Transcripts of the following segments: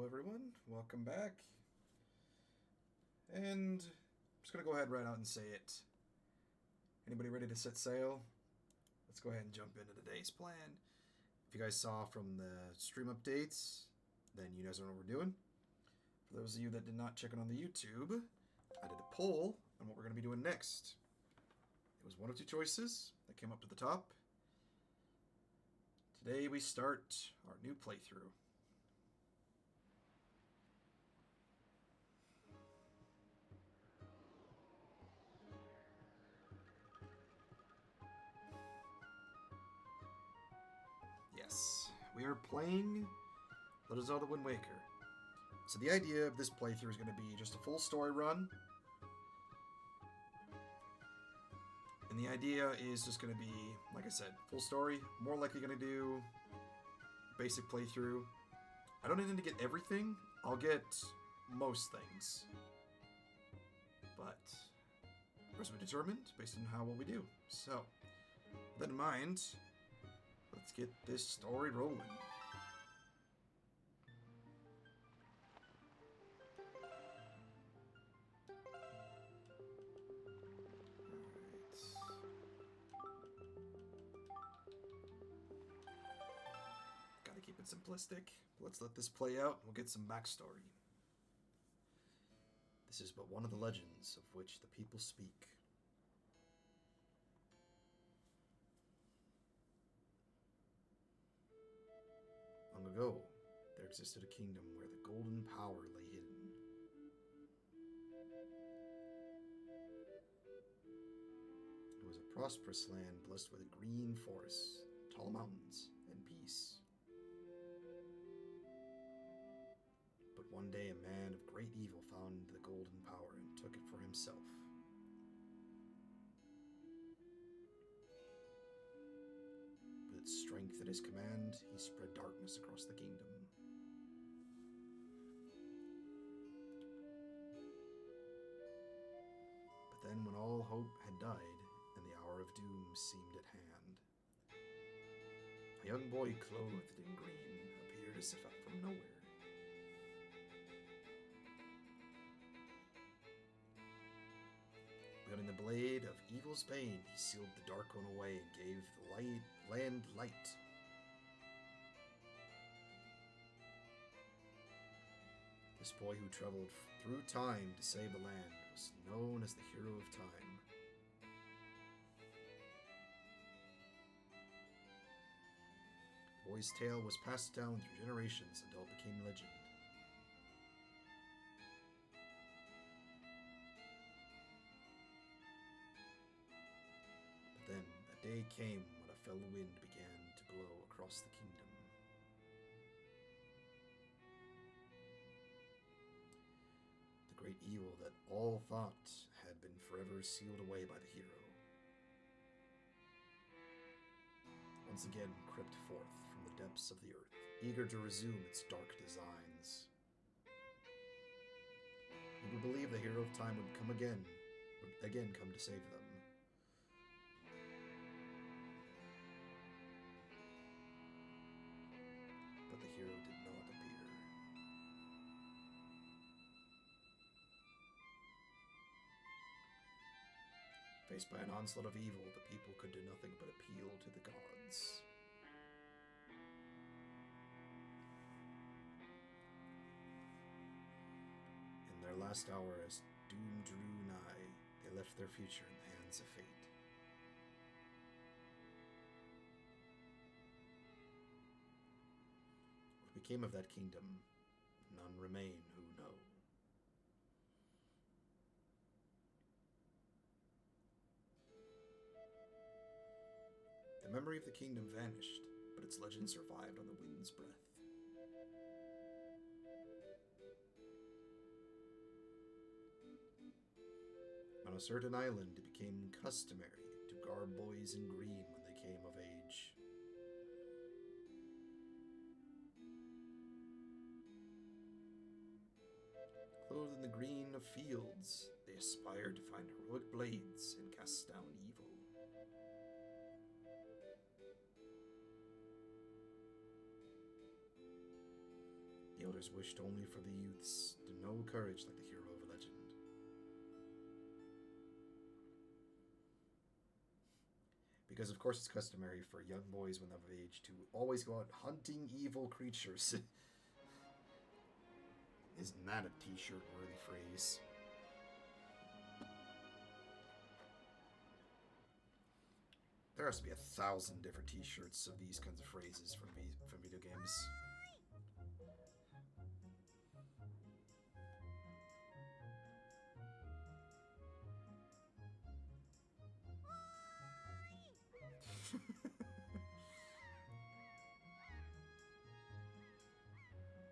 everyone. Welcome back. And I'm just going to go ahead right out and say it. Anybody ready to set sail? Let's go ahead and jump into today's plan. If you guys saw from the stream updates, then you guys know what we're doing. For those of you that did not check it on the YouTube, I did a poll on what we're going to be doing next. It was one of two choices that came up to the top. Today we start our new playthrough. Yes, we are playing Legend of Zelda Wind Waker. So the idea of this playthrough is going to be just a full story run. And the idea is just going to be, like I said, full story. More likely going to do basic playthrough. I don't intend to get everything. I'll get most things. But the rest will be determined based on what we do. So, with that in mind, let's get this story rolling. Gotta keep it simplistic. Let's let this play out and we'll get some backstory. This is but one of the legends of which the people speak. Long ago, there existed a kingdom where the golden power lay hidden. It was a prosperous land blessed with green forests, tall mountains, and peace. But one day a man of great evil found the golden power and took it for himself. With its strength at his command, he spread darkness across the kingdom. But then when all hope had died and the hour of doom seemed at hand, a young boy clothed in green appeared as if out from nowhere. Wielding the blade of evil's bane, he sealed the dark one away and gave the land light. This boy who traveled through time to save the land was known as the Hero of Time. The boy's tale was passed down through generations until it became legend. Then a day came when a fell wind began to blow across the kingdom. The great evil that all thought had been forever sealed away by the hero once again crept forth from the depths of the earth, eager to resume its dark designs. People believed the Hero of Time would come again come to save them. But the hero did not appear. Faced by an onslaught of evil, the people could do nothing but appeal to the gods. In their last hour, as doom drew nigh, they left their future in the hands of fate. What became of that kingdom, none remain who know. The memory of the kingdom vanished, but its legend survived on the wind's breath. On a certain island, it became customary to garb boys in green when they came of age. Clothed in the green of fields, they aspired to find heroic blades and cast down evil. The The elders wished only for the youths to know courage like the hero of a legend. Because of course it's customary for young boys when they're of age to always go out hunting evil creatures. Isn't that a t-shirt worthy phrase? There has to be 1,000 different t-shirts of these kinds of phrases from video games.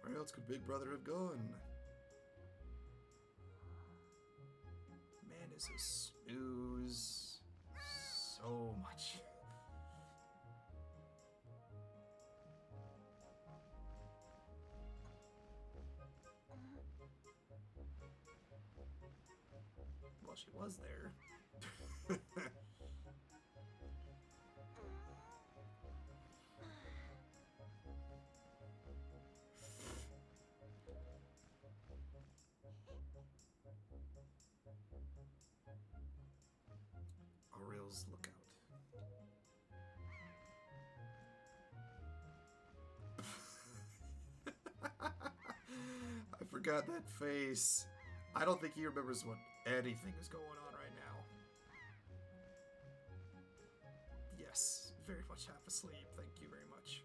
Where else could Big Brother have gone? Man is a snooze. So much. Well, she was there. Aurel's lookout. I forgot that face. I don't think he remembers what anything is going on right now. Yes, very much half asleep. Thank you very much.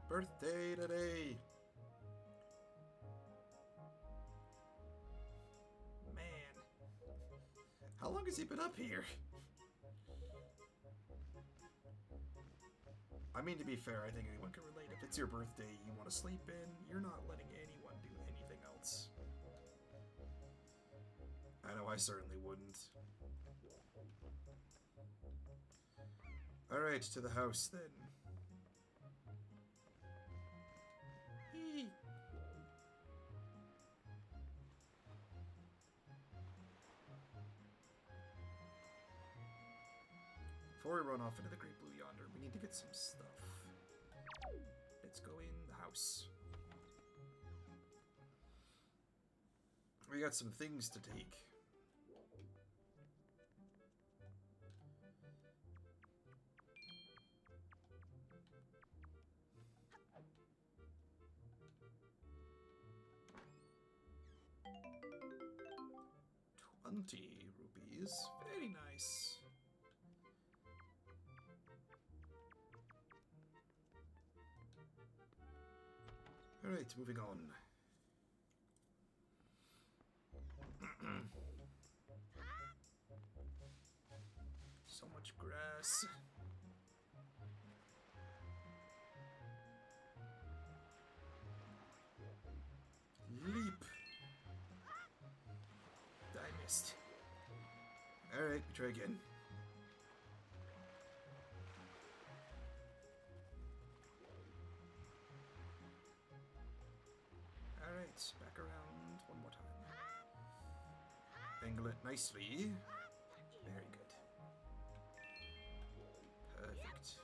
Birthday today. Man. How long has he been up here? I mean, to be fair, I think anyone can relate. If it's your birthday you want to sleep in, you're not letting anyone do anything else. I know I certainly wouldn't. Alright, to the house then. Eee. Before we run off into the Great Blue Yonder, we need to get some stuff. Let's go in the house. We got some things to take. $20 rupees. Very nice. Alright, moving on. So much grass. Leap. I missed. Alright, try again. Alright, back around one more time. Angle it nicely. Very good. Perfect.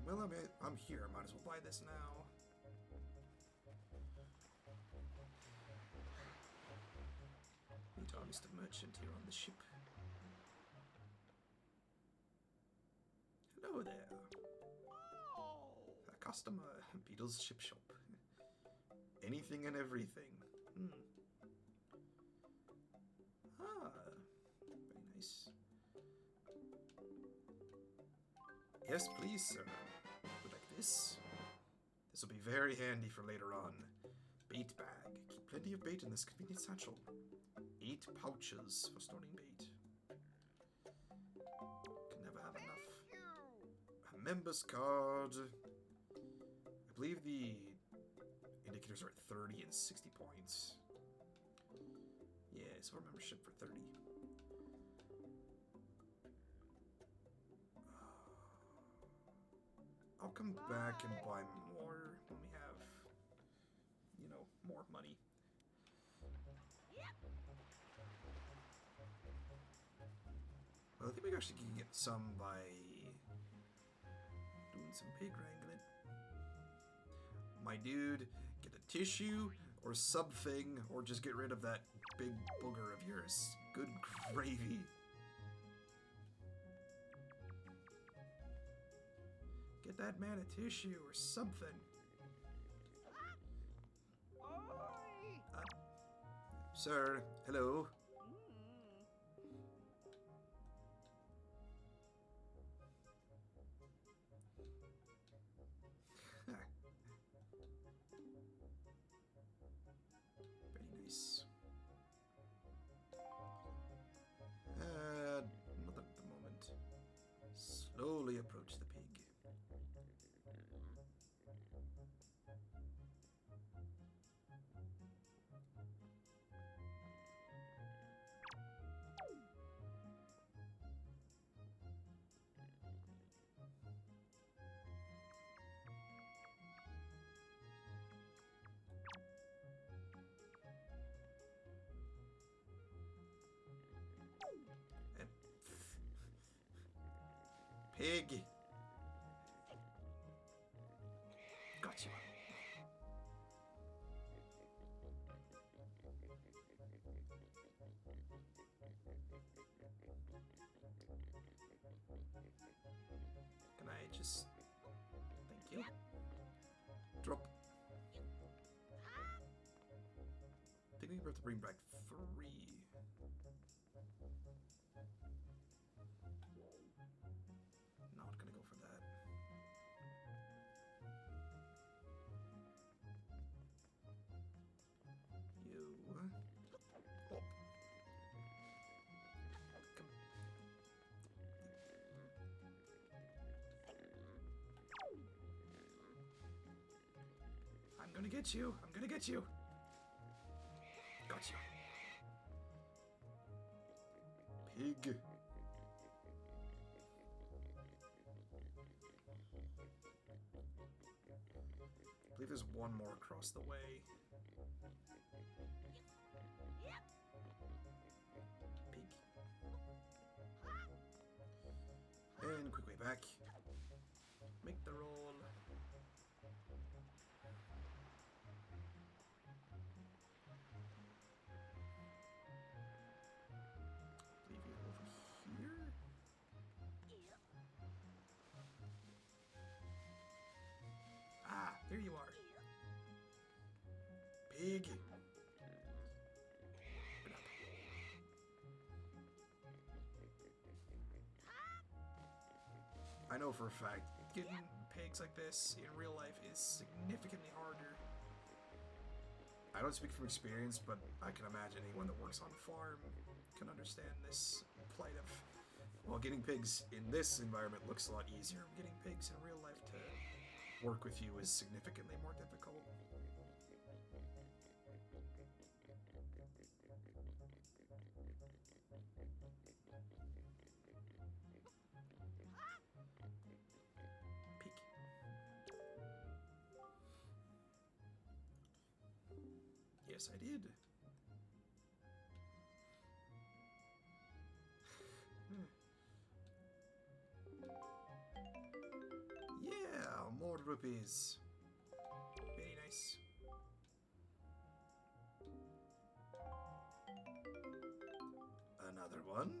Well, I'm here. Might as well buy this now. Rito is the merchant here on the ship. Hello there. A customer, Beetle's ship shop. Anything and everything. Ah, very nice. Yes, please, sir. Would like this? This will be very handy for later on. Bait bag. Keep plenty of bait in this convenient satchel. 8 pouches for storing bait. Can never have enough. A member's card. I believe the indicators are at 30 and 60 points. Yeah, silver membership for 30. I'll come back and buy more when we have, more money. Well, I think we actually can get some by doing some pig wrangling. My dude, get a tissue or something, or just get rid of that big booger of yours. Good gravy. Get that man a tissue or something. Sir, hello. Very nice. Not at the moment. Slowly approach the pig. Pig! Got you. Can I just... Thank you. Drop. I think we have to bring back 3. Not gonna go for that. You. Oh. Come. I'm gonna get you. I'm gonna get you. Got you. Pig. I believe there's one more across the way. Pig. And quick way back. Make the roll. Leave you over here. Ah, here you are. Pig. I know for a fact, getting pigs like this in real life is significantly harder. I don't speak from experience, but I can imagine anyone that works on a farm can understand this plight of, well, getting pigs in this environment looks a lot easier. Getting pigs in real life to work with you is significantly more difficult. Pig. Yes, I did. Yeah, more rupees. Very nice. Another one.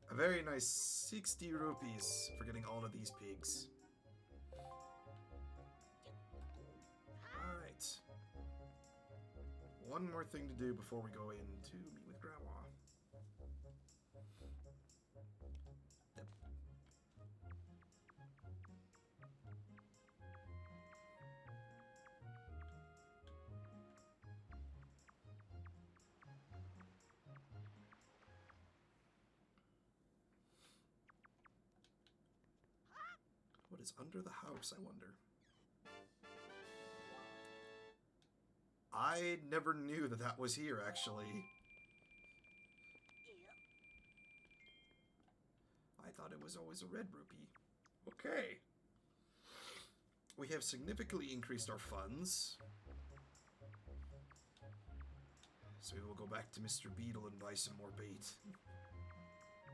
A very nice 60 rupees for getting all of these pigs. Alright. One more thing to do before we go in to meet with Grandma. Yep. What is under the house, I wonder? I never knew that that was here, actually. I thought it was always a red rupee. Okay. We have significantly increased our funds. So we will go back to Mr. Beetle and buy some more bait.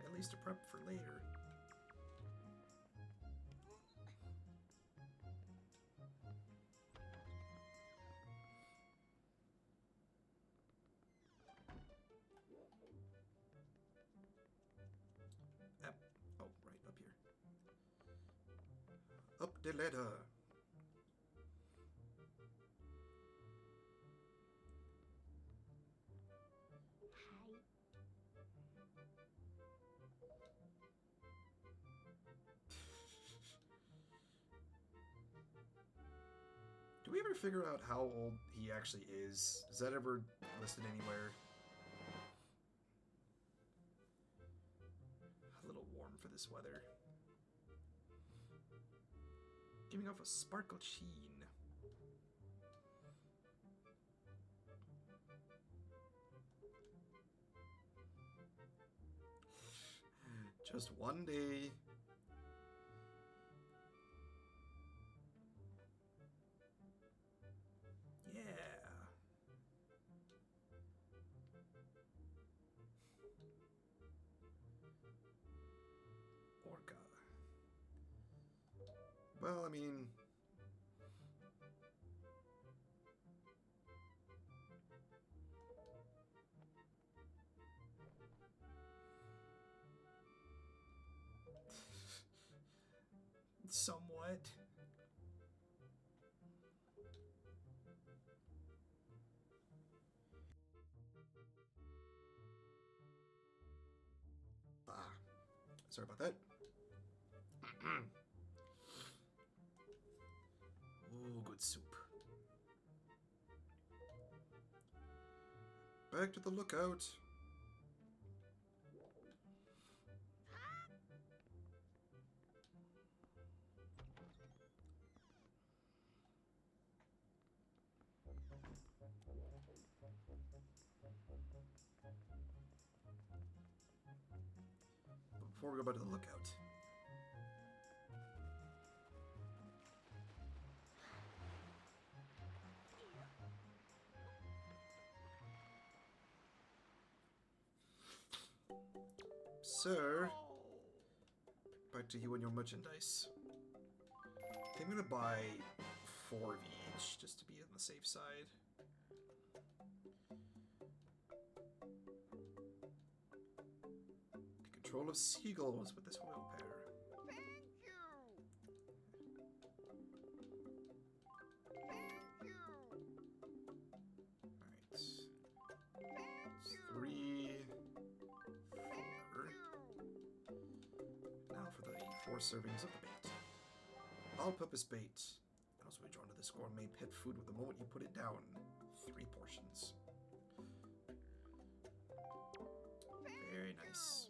At least to prep for later. Oh, right up here. Up the ladder. Do we ever figure out how old he actually is? Is that ever listed anywhere? A little warm for this weather. Giving off a sparkle sheen. Just one day. Yeah. Orca. Well, I mean... somewhat. Sorry about that. Ooh, good soup. Back to the lookout. Before we go back to the lookout. Sir, back to you and your merchandise. Okay, I'm gonna buy 4 of each, just to be on the safe side. Control of seagulls with this oil pair. Alright. 3, 4. Now for the 4 servings of the bait. All-purpose bait. Also be drawn to this gourmet pet food with the moment you put it down. 3 portions. Very nice.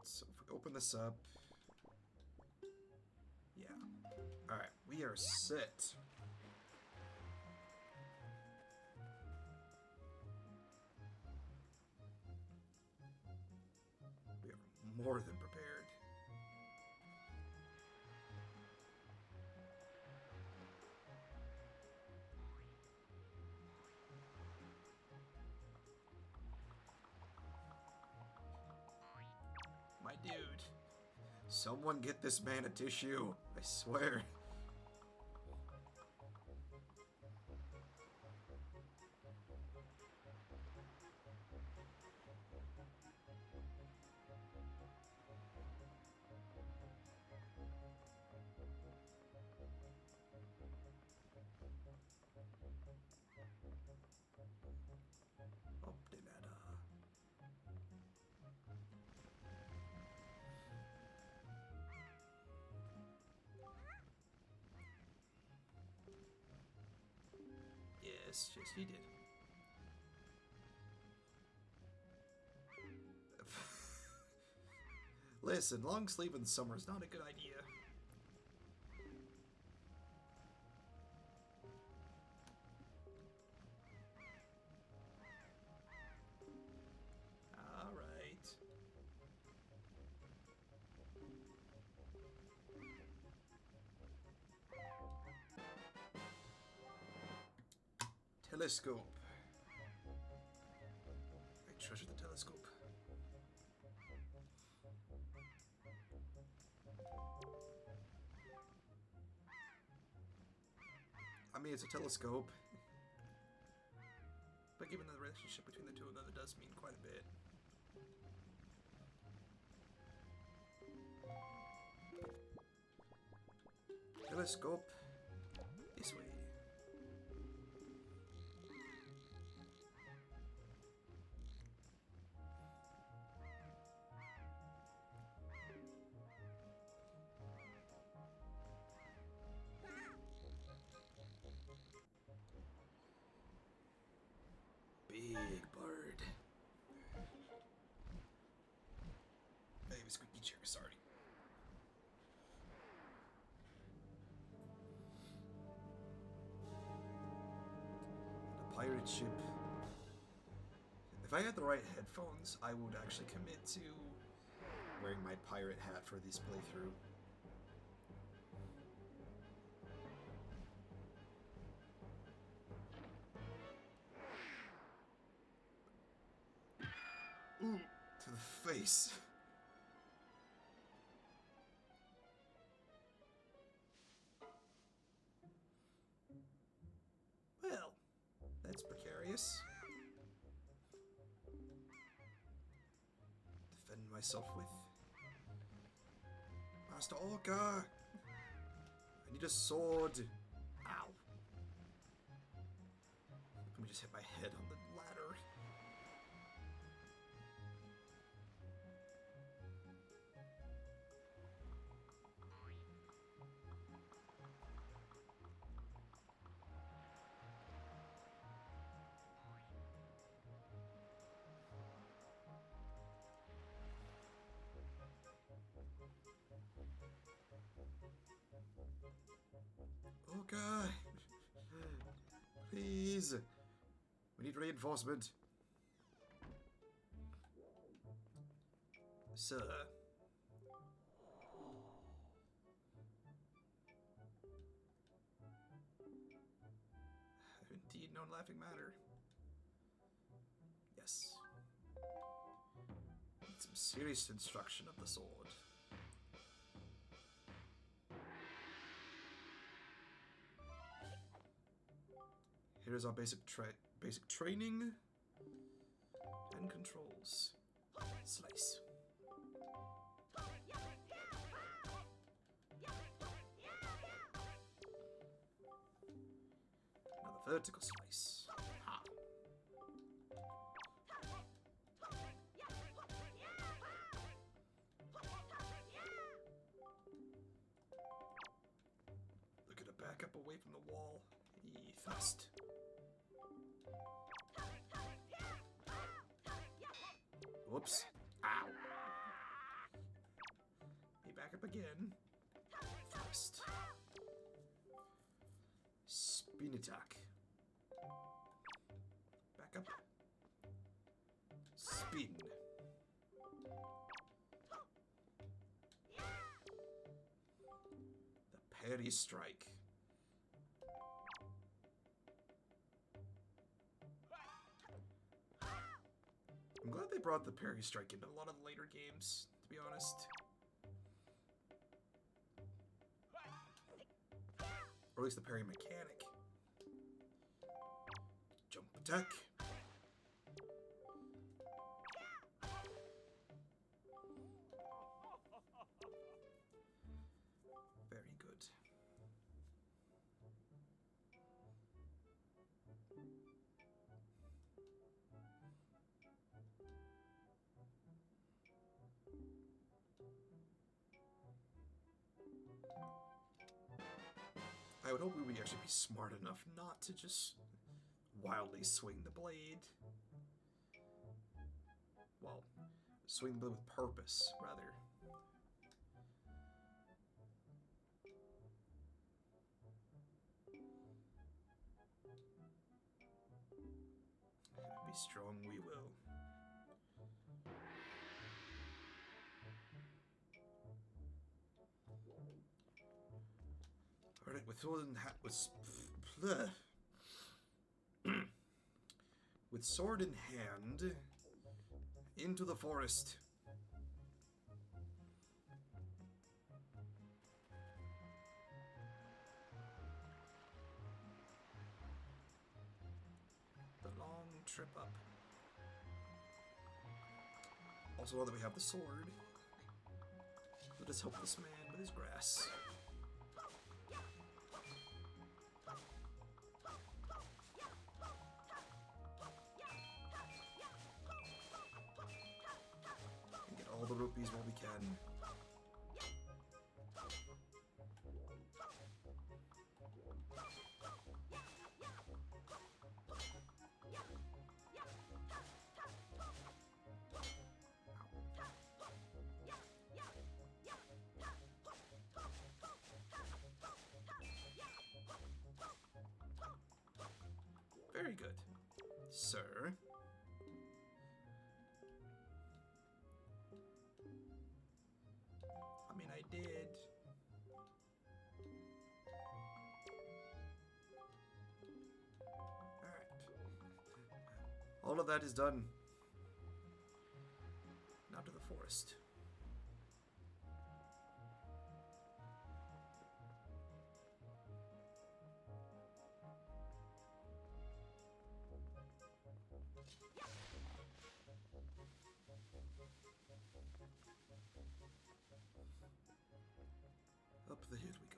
So if we open this up, yeah. All right, we are set. We are more than prepared. My dude. Someone get this man a tissue. I swear. Yes, he did. Listen, long sleeve in the summer is not a good idea. Alright. Telescope. I treasure the telescope. I mean, it's a telescope. But given the relationship between the two of them, it does mean quite a bit. Telescope. This way. Big bird. Baby squeaky chair, sorry. The pirate ship. If I had the right headphones, I would actually commit to wearing my pirate hat for this playthrough. Ooh, to the face. Well, that's precarious. Defend myself with. Master Orca! I need a sword. Ow. Let me just hit my head on the ladder. Oh god. Please. We need reinforcement. Sir. Indeed, no laughing matter. Yes. Need some serious instruction of the sword. Here's our basic training and controls. Slice. Another vertical slice. Ha. Look at a back up away from the wall. Thrust. Whoops. Ow. Hey, back up again. Thrust. Spin attack. Back up. Spin. The parry strike. I'm glad they brought the parry strike into a lot of the later games, to be honest. Or at least the parry mechanic. Jump attack. Very good. I would hope we would actually be smart enough not to just wildly swing the blade. Well, swing the blade with purpose, rather. Be strong we will. Alright, with sword in hand, with sword in hand, into the forest. The long trip up. Also, now that we have the sword, let us help this man with his grass. And get all the rupees while we can. Very good, sir. I mean, I did. Alright. All of that is done. Now to the forest. Up the hill we go.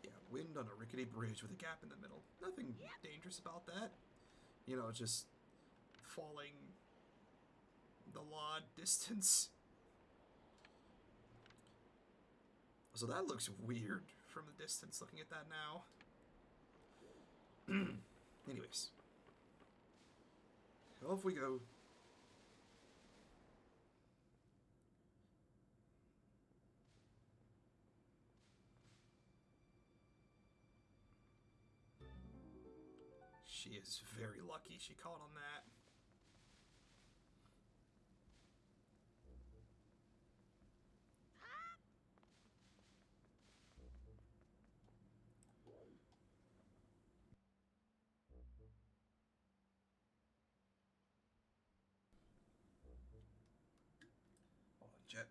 Yeah, wind on a rickety bridge with a gap in the middle. Nothing dangerous about that. You know, just falling the law distance. So that looks weird from the distance, looking at that now. Anyways. Off we go. She is very lucky she caught on that. Jet.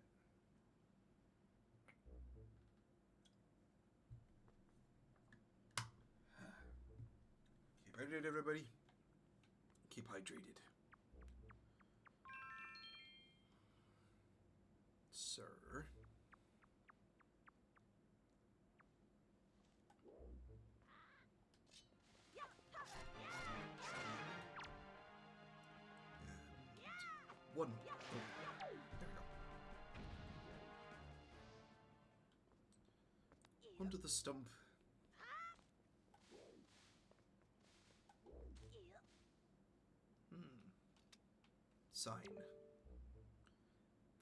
Keep hydrated, everybody. Keep hydrated. Sir. And one. Oh, there we go. Onto the stump. Sign.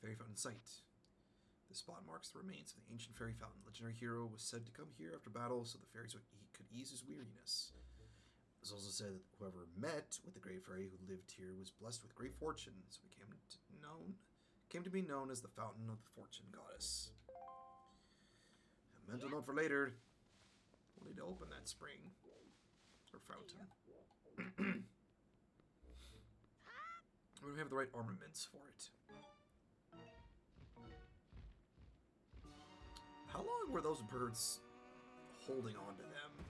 Fairy Fountain Site. This spot marks the remains of the ancient fairy fountain. Legendary hero was said to come here after battle so the fairies could ease his weariness. It was also said that whoever met with the great fairy who lived here was blessed with great fortune, so it came to be known as the Fountain of the Fortune Goddess. A mental note for later. We'll need to open that spring. Or fountain. We have the right armaments for it. How long were those birds holding on to them?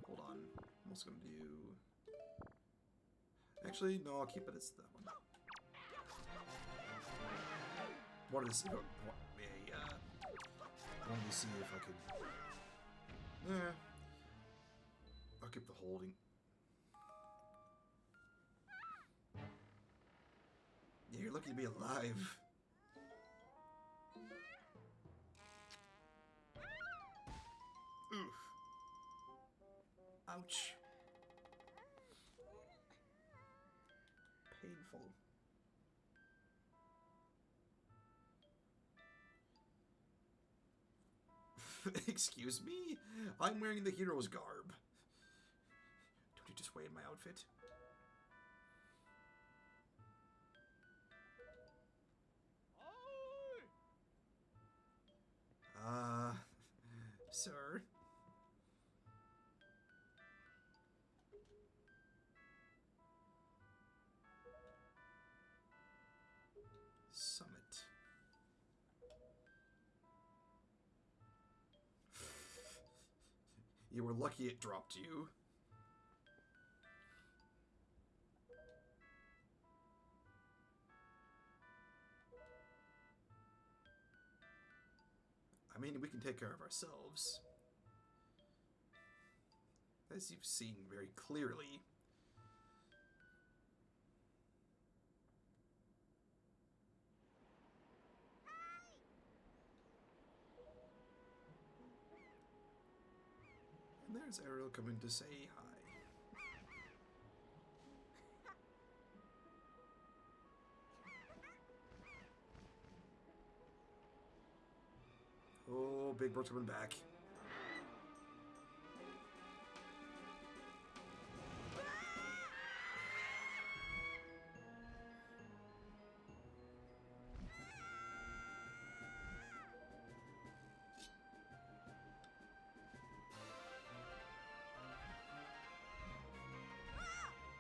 Hold on. I'm also going to do... Actually, no, I'll keep it as that one. Wanted to see, wanted to see if I could... I'll keep the holding. Yeah, you're lucky to be alive. Oof. Ouch. Wonderful. Excuse me? I'm wearing the hero's garb. Don't you just weigh in my outfit? Sir? Summit. You were lucky it dropped you. I mean, we can take care of ourselves. As you've seen very clearly. And there's Ariel coming to say hi. Oh, Big Bird's coming back.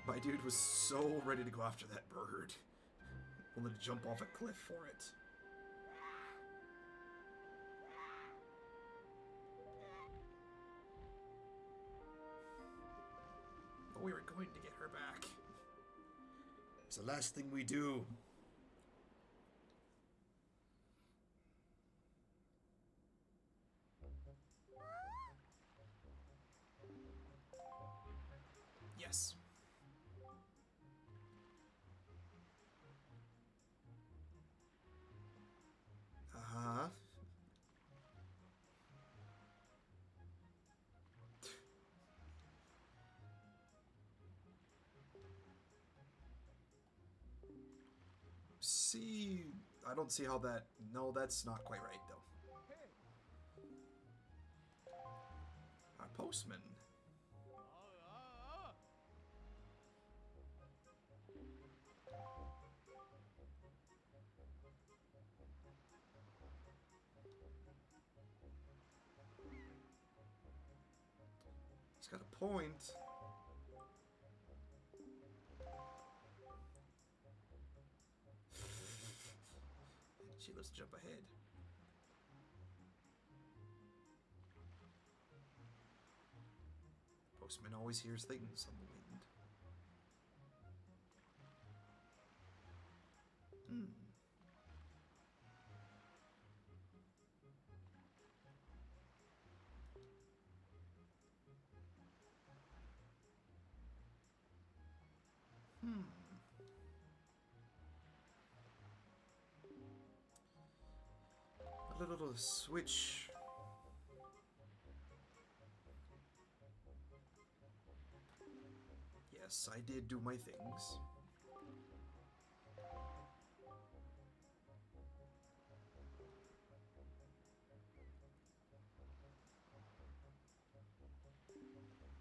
My dude was so ready to go after that bird. Only to jump off a cliff for it. But we were going to get her back. It's the last thing we do. Yes. Uh-huh. See, I don't see how that... No, that's not quite right, though. Our postman. He's got a point. Let's jump ahead. Postman always hears things on the wind. A little switch. Yes, I did do my things.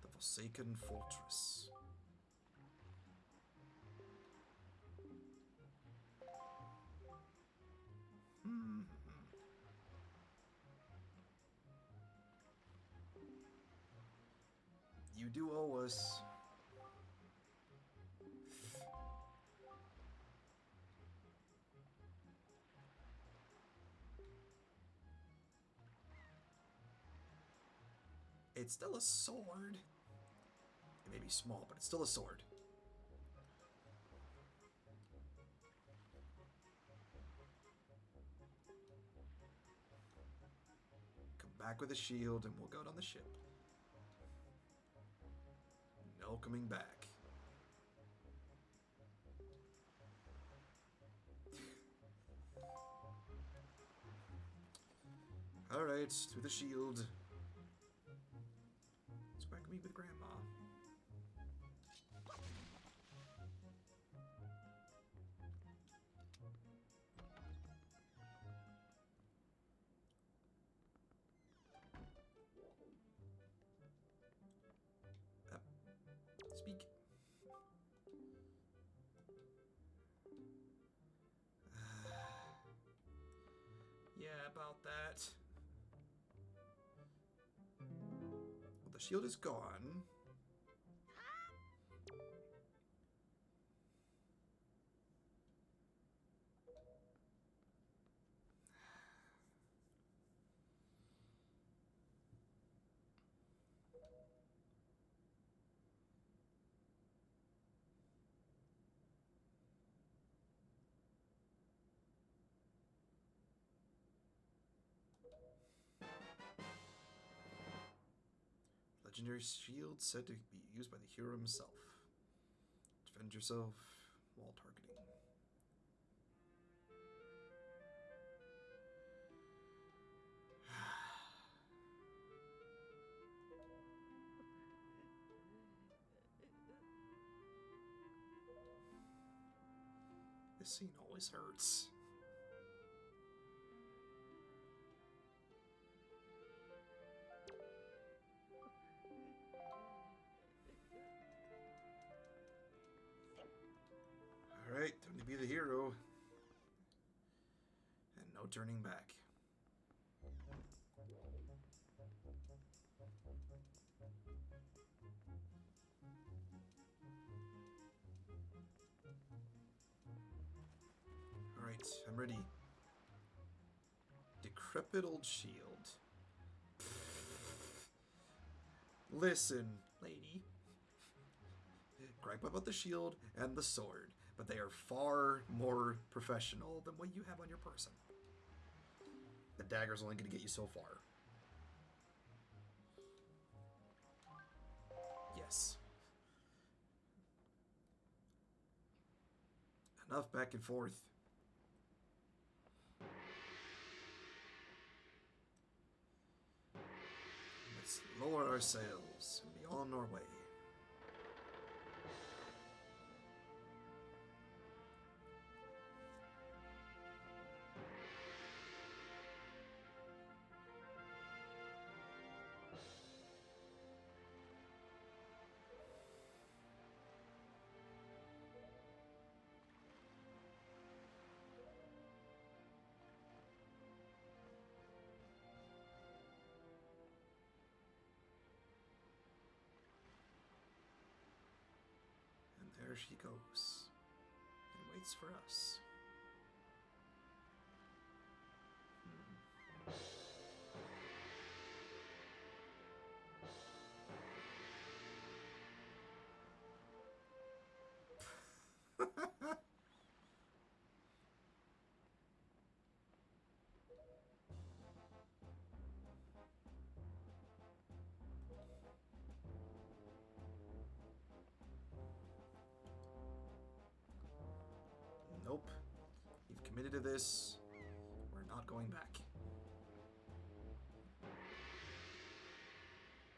The Forsaken Fortress. You do owe us. It's still a sword. It may be small, but it's still a sword. Come back with a shield and we'll go on the ship. No coming back. Alright, through the shield. Let's go back and meet with Grandma. about that. Well, the shield is gone. Legendary shield said to be used by the hero himself. Defend yourself while targeting. This scene always hurts. Alright, time to be the hero. And no turning back. Alright, I'm ready. Decrepit old shield. Listen, lady. Gripe about the shield and the sword, but they are far more professional than what you have on your person. The dagger's only going to get you so far. Yes. Enough back and forth. Let's lower our sails and be on our way. There she goes, and waits for us. Nope. You've committed to this. We're not going back.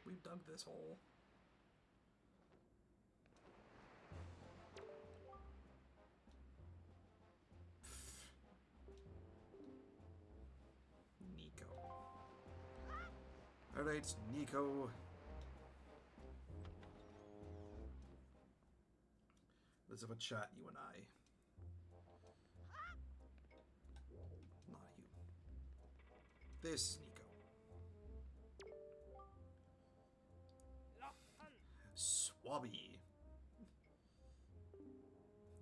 We've dug this hole. Nico. Alright, Nico. Let's have a chat, you and I. Not you. This is Nico. Swabby.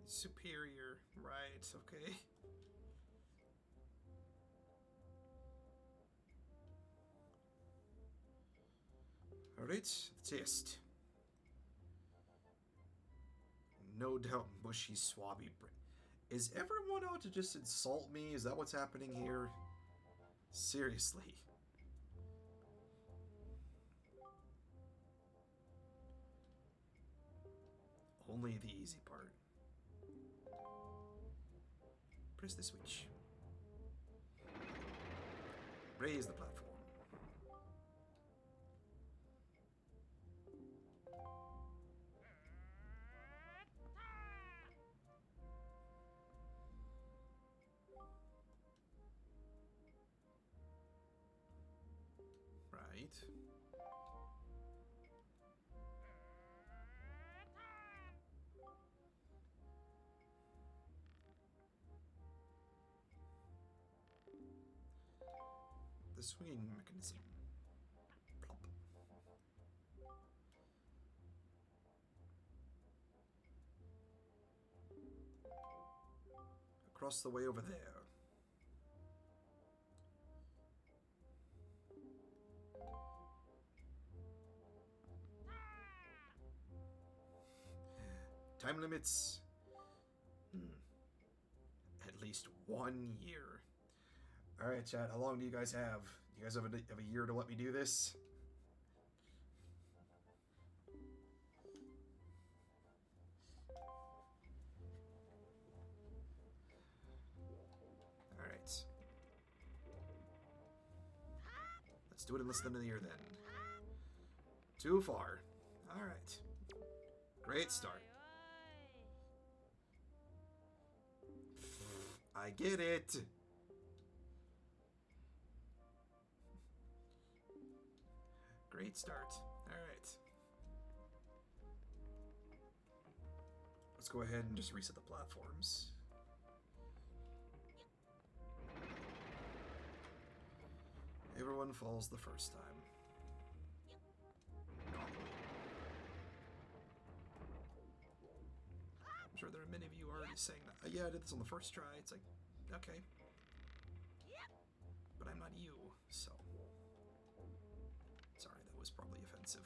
Superior. Right, okay. Alright, the test. No doubt mushy swabby. Is everyone out to just insult me? Is that what's happening here? Seriously. Only the easy part. Press the switch. Raise the platform. Right. swinging mechanism. Plop. Across the way over there. Time limits. At least 1 year. Alright, chat, how long do you guys have? You guys have a year to let me do this? Alright. Let's do it in less than a year then. Too far. Alright. Great start. I get it. Great start. Alright. Let's go ahead and just reset the platforms. Everyone falls the first time. I'm sure there are many of you already saying that. Yeah, I did this on the first try. It's like, okay. But I'm not you, so. Sorry, that was probably offensive.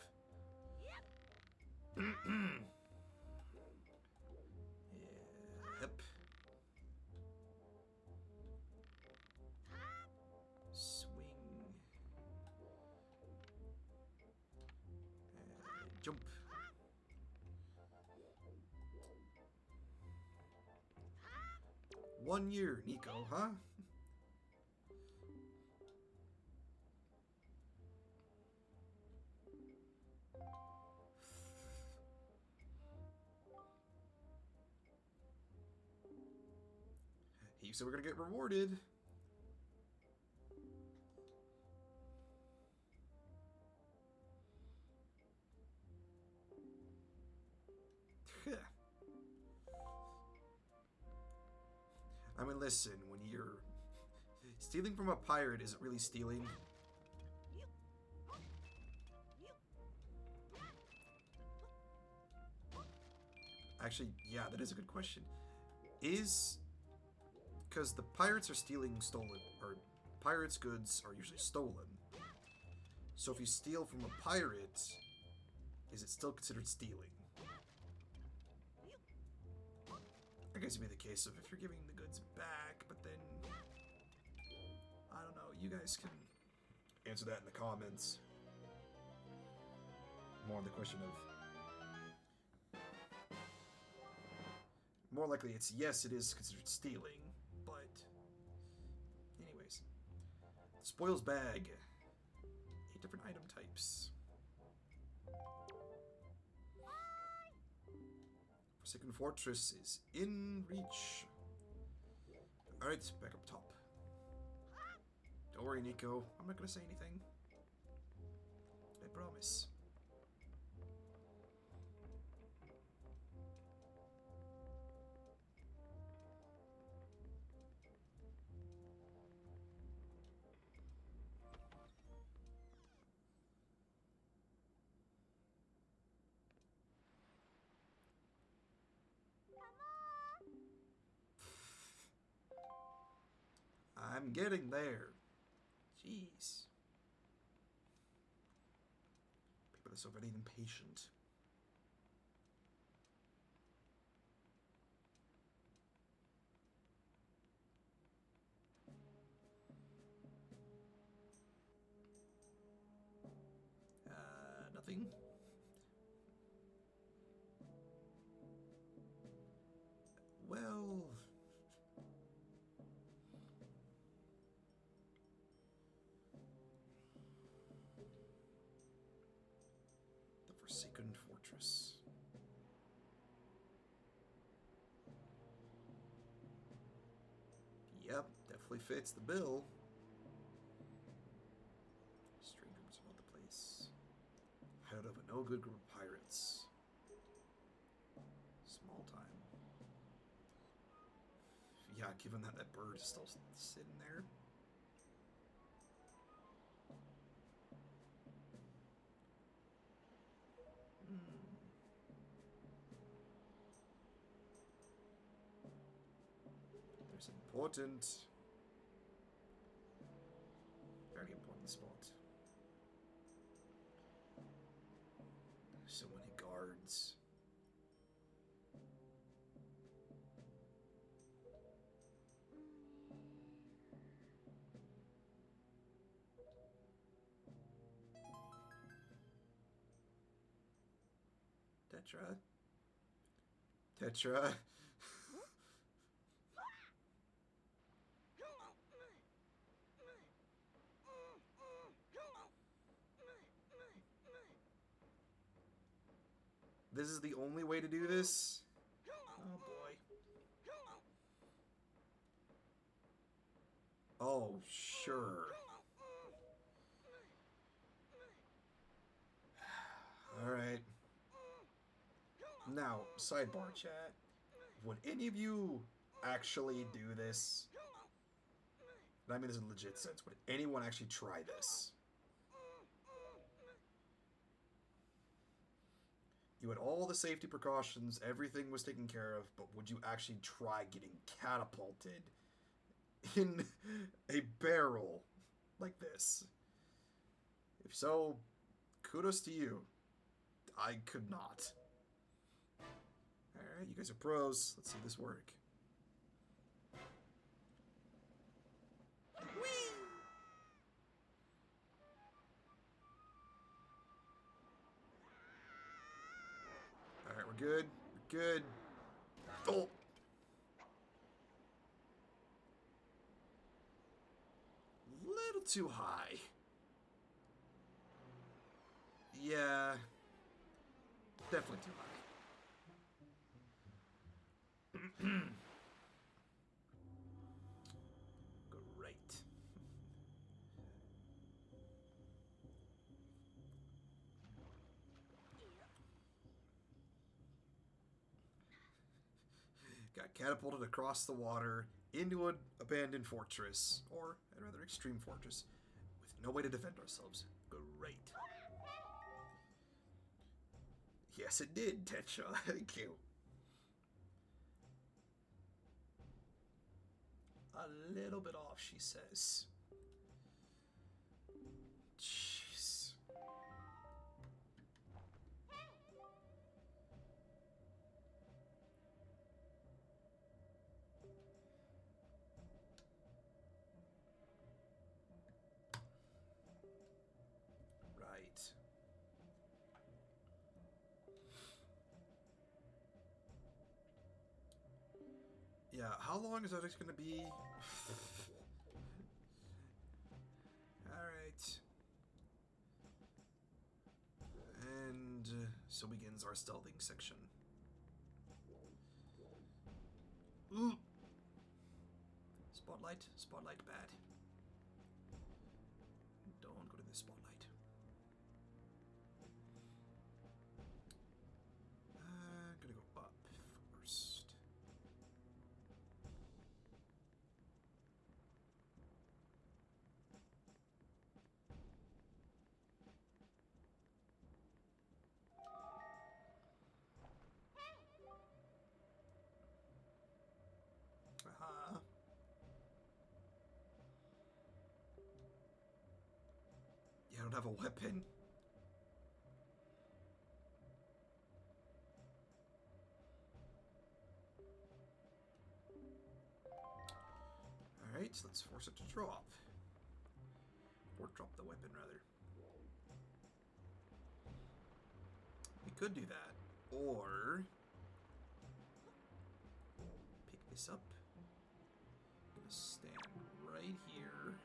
Yep. Swing. Jump. 1 year, Nico, huh? He said we're gonna get rewarded. I mean, listen, when you're stealing from a pirate isn't really stealing. Actually, yeah, that is a good question. Because the pirates are stealing stolen, or pirates' goods are usually stolen. So if you steal from a pirate, is it still considered stealing? I guess it'd be the case of if you're giving the goods back, but then, I don't know, you guys can answer that in the comments. More on the question of, more likely it's yes, it is considered stealing, but anyways. Spoils bag. 8 different item types. Forsaken Fortress is in reach. Alright, back up top. Don't worry, Nico. I'm not gonna say anything. I promise. I'm getting there. Jeez. People are so very impatient. Nothing. Well... Forsaken Fortress. Yep, definitely fits the bill. Strangers about the place. Hideout of a no-good group of pirates. Small time. Yeah, given that that bird is still sitting there. Important. Very important spot. So many guards. Tetra. Tetra. This is the only way to do this? Oh boy. Oh, sure. Alright. Now, sidebar chat. Would any of you actually do this? And I mean this in a legit sense. Would anyone actually try this? You had all the safety precautions, everything was taken care of, but would you actually try getting catapulted in a barrel like this? If so, kudos to you. I could not. Alright, you guys are pros. Let's see this work. Whee! Alright, we're good. We're good. Oh! Little too high. Yeah. Definitely too high. Great. Got catapulted across the water into an abandoned fortress, or a rather extreme fortress, with no way to defend ourselves. Great. Yes, it did, Tetra. Thank you. A little bit off, she says. Jeez. Right. Yeah, how long is that going to be? Alright. And so begins our stealthing section. Ooh. Spotlight, spotlight bad. Don't go to the spotlight. Gonna go up first. I don't have a weapon. Alright, let's force it to drop. Or drop the weapon, rather. We could do that. Or pick this up. I'm gonna stand right here.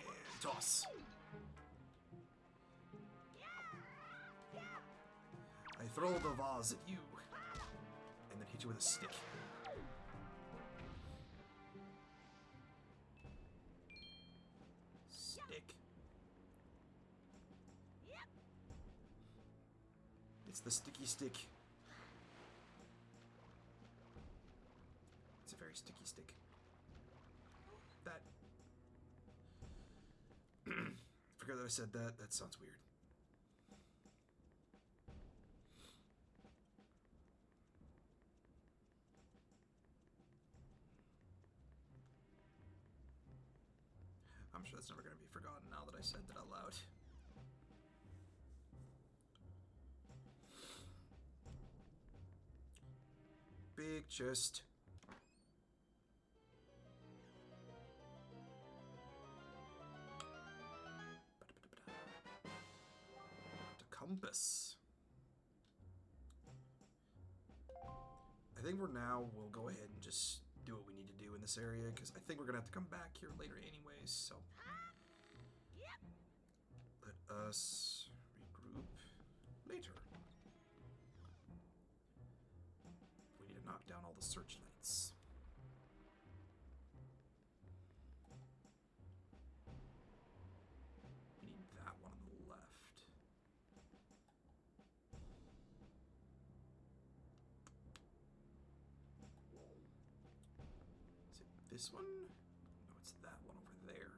And toss. I throw the vase at you, and then hit you with a stick. Stick. It's the sticky stick. It's a very sticky stick. That. I forgot that I said that. That sounds weird. I'm sure that's never going to be forgotten now that I said that out loud. Big chest. The compass. I think we'll go ahead and just do what we need to do in this area, because I think we're going to have to come back here later anyways, so... Let us regroup later. We need to knock down all the searchlights. We need that one on the left. Is it this one? No, it's that one over there.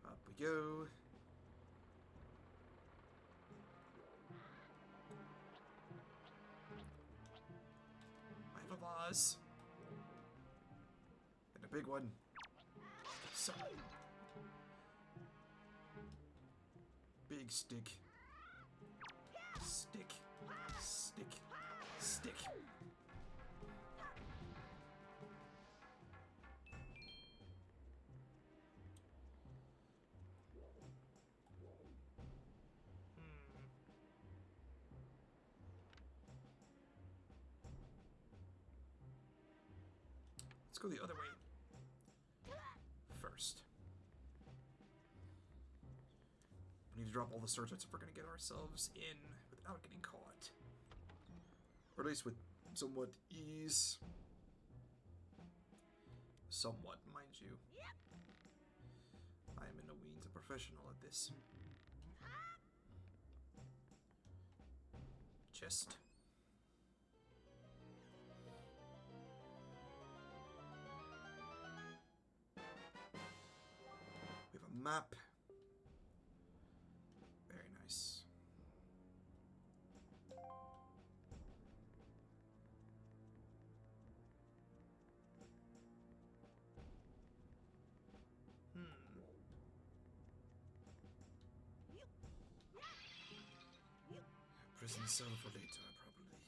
Up we go. I have a vase. And a big one. So. Big stick. Stick. Stick. Stick. Let's go the other way first. We need to drop all the searchlights if we're going to get ourselves in without getting caught. Or at least with somewhat ease. Somewhat, mind you. I am in no means a professional at this. Chest. We have a map. Very nice. Prison cell for later, probably.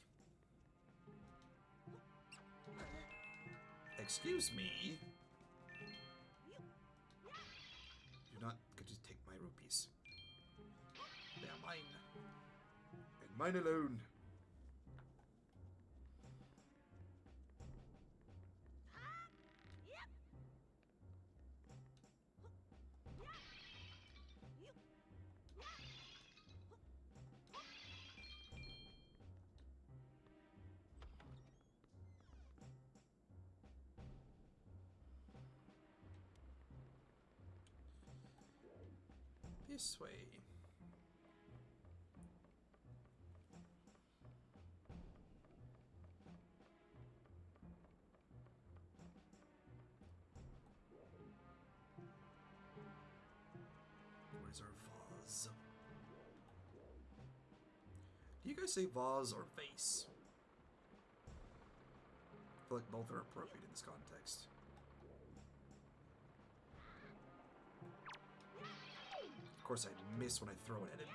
Excuse me. You're not going to take my rupees. They are mine. And mine alone. This way. Where's our vase? Do you guys say vase or vase? I feel like both are appropriate in this context. Of course, I miss when I throw it at him.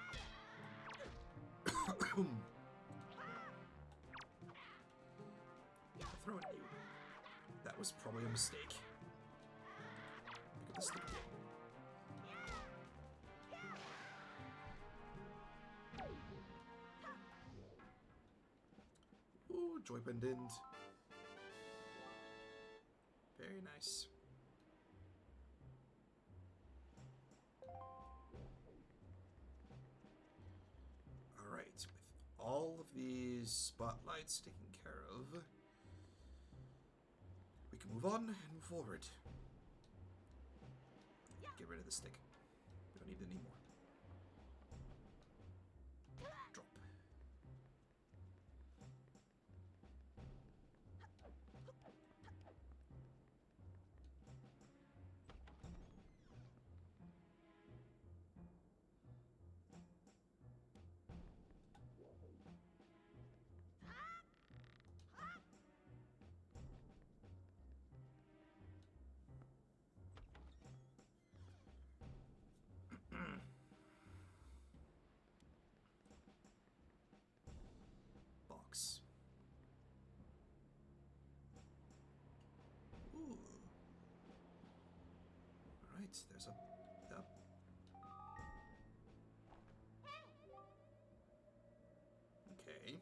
I'm throwing at you. That was probably a mistake. Pick up the stick again. Ooh, joy pendant. Very nice. Alright, with all of these spotlights taken care of, we can move on and move forward. Get rid of the stick. We don't need it anymore. Drop. There's a... Yep. Okay.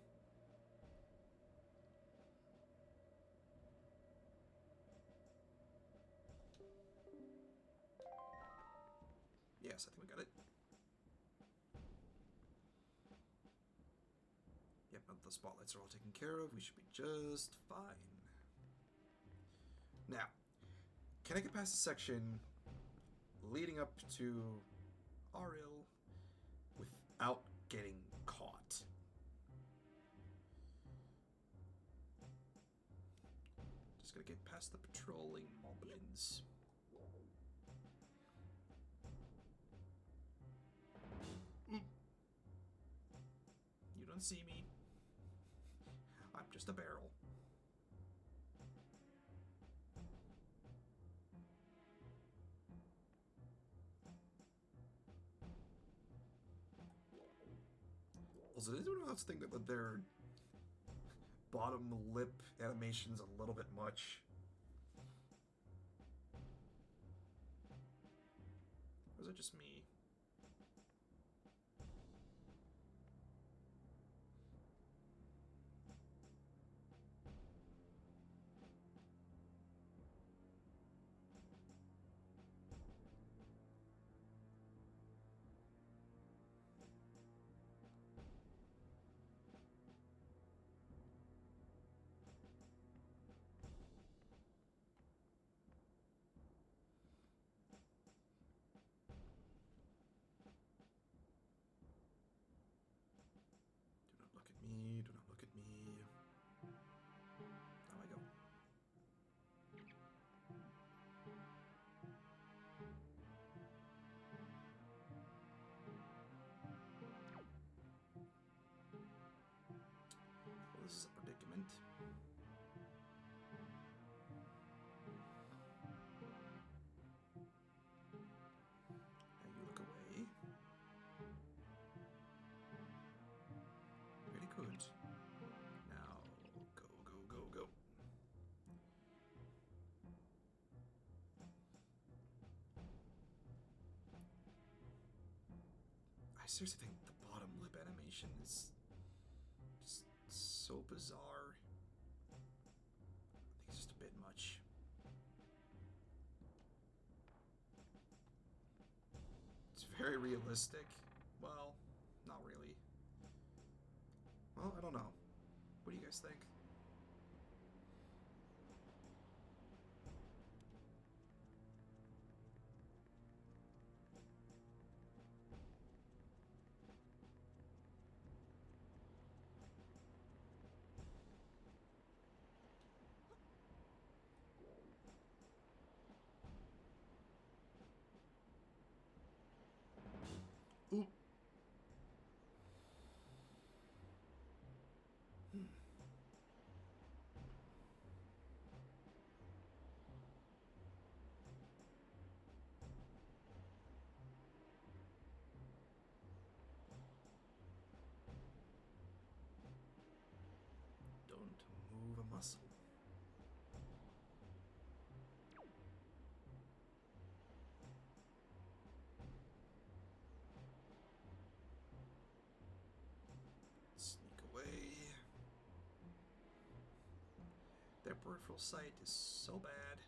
Yes, I think we got it. Yep, the spotlights are all taken care of. We should be just fine. Now, can I get past the section leading up to Ariel without getting caught? Just gotta get past the patrolling moblins. You don't see me. I'm just a barrel. Also, does anyone else think that their bottom lip animation's a little bit much? Or is it just me? Do not look at me. Now I go. Well, this is a predicament. Now you look away. Very good. Now, go, go, go, go. I seriously think the bottom lip animation is just so bizarre. I think it's just a bit much. It's very realistic. Well, not really. Well, I don't know. What do you guys think? Ooh. Don't move a muscle. Sneak away. Their peripheral sight is so bad.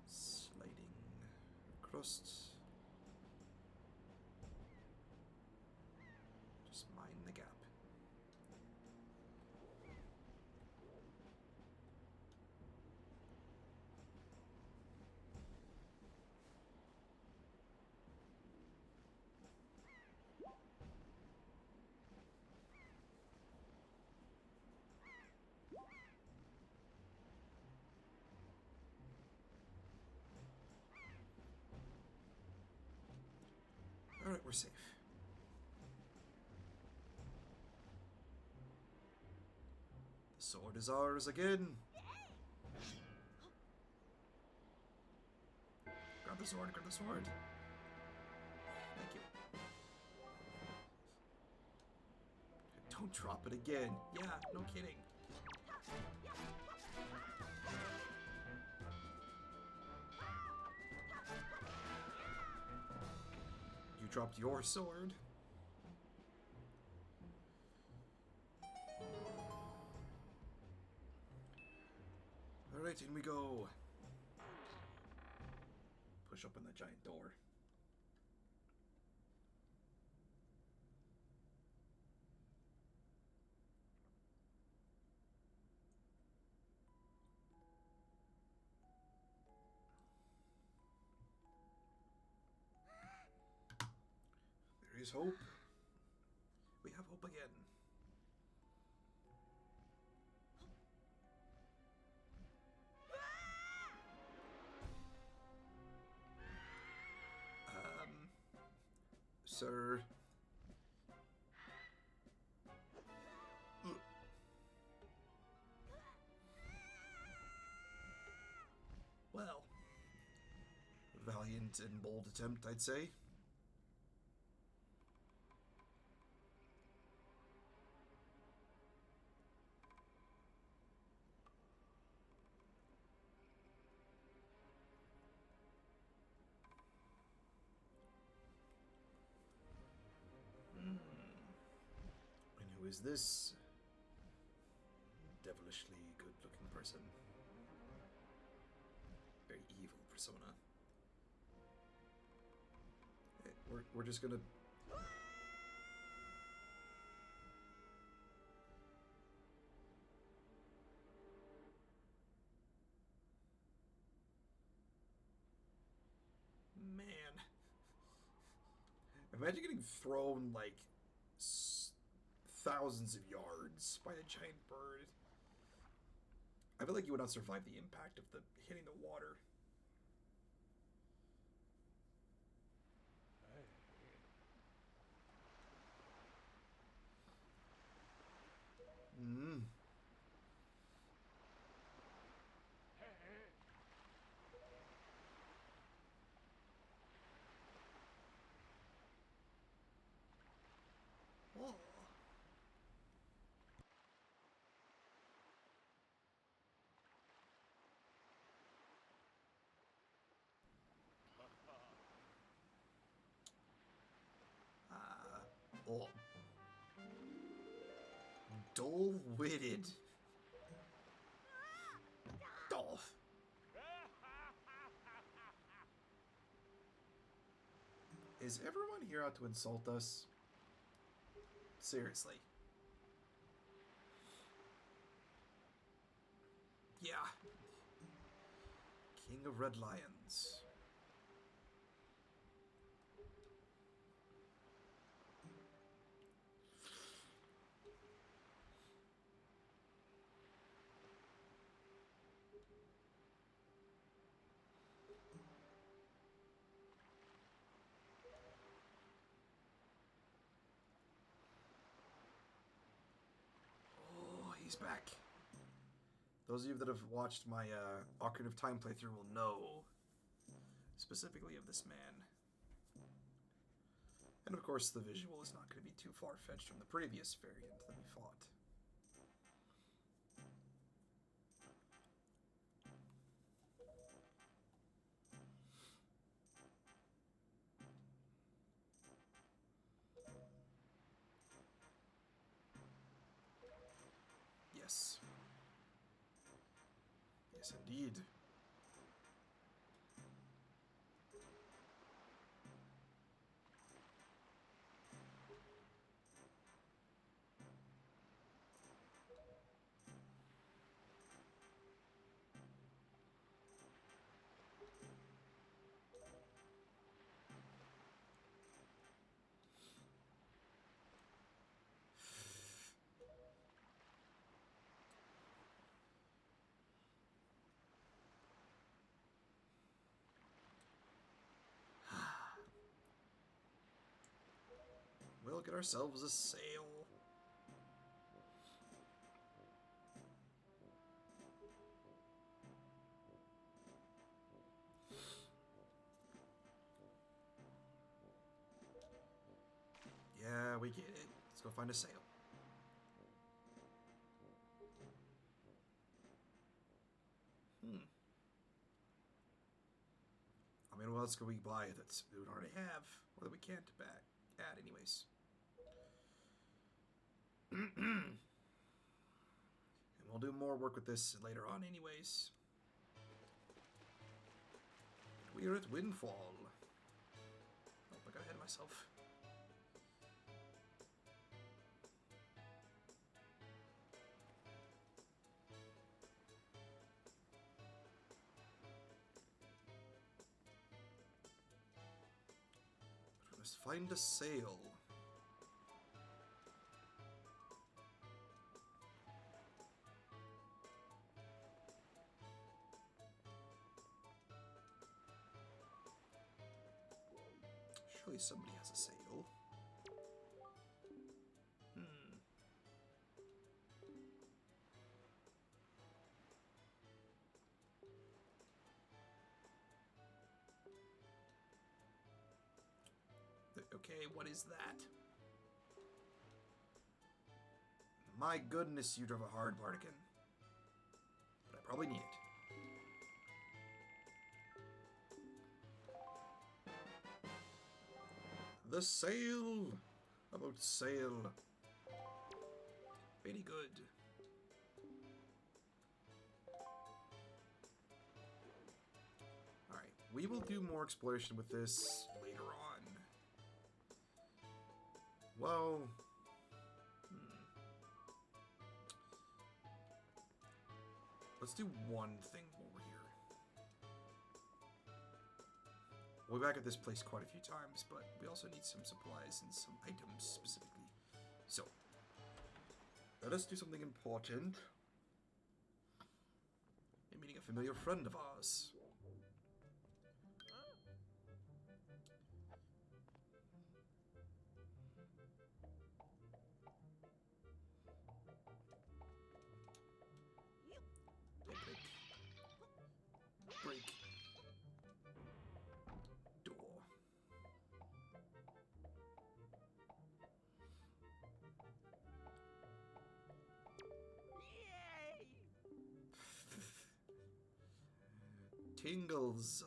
Sliding across. Just mind the gap. Alright, we're safe. Sword is ours again. Grab the sword, grab the sword. Thank you. Don't drop it again. Yeah, no kidding. You dropped your sword. Alright, in we go. Push open the giant door. There is hope. We have hope again. Sir. Well, valiant and bold attempt, I'd say. And who is this devilishly good-looking person? Very evil persona. We're just gonna... Man. Imagine getting thrown, like, thousands of yards by a giant bird. I feel like you would not survive the impact of the hitting the water. Oh. Oh. Dull-witted. Oh. Is everyone here out to insult us? Seriously. Yeah. King of Red Lions. He's back. Those of you that have watched my Ocarina of Time playthrough will know specifically of this man. And of course, the visual is not going to be too far-fetched from the previous variant that we fought. Yes. Yes, indeed. We'll get ourselves a sail. we get it. Let's go find a sail. I mean, what else could we buy that we would already have, or that we can't add anyways? And we'll do more work with this later on anyways. We're at Windfall. Oh, I got ahead of myself. We must find a sail. Surely somebody has a sail. Okay, what is that? My goodness, you drove a hard bargain. But I probably need it. The sail! About sail. Very good. Alright, we will do more exploration with this later on. Well... Let's do one thing while we're here. We'll be back at this place quite a few times, but we also need some supplies and some items specifically. So, let us do something important. I'm meeting a familiar friend of ours. Break. Door. Tingles.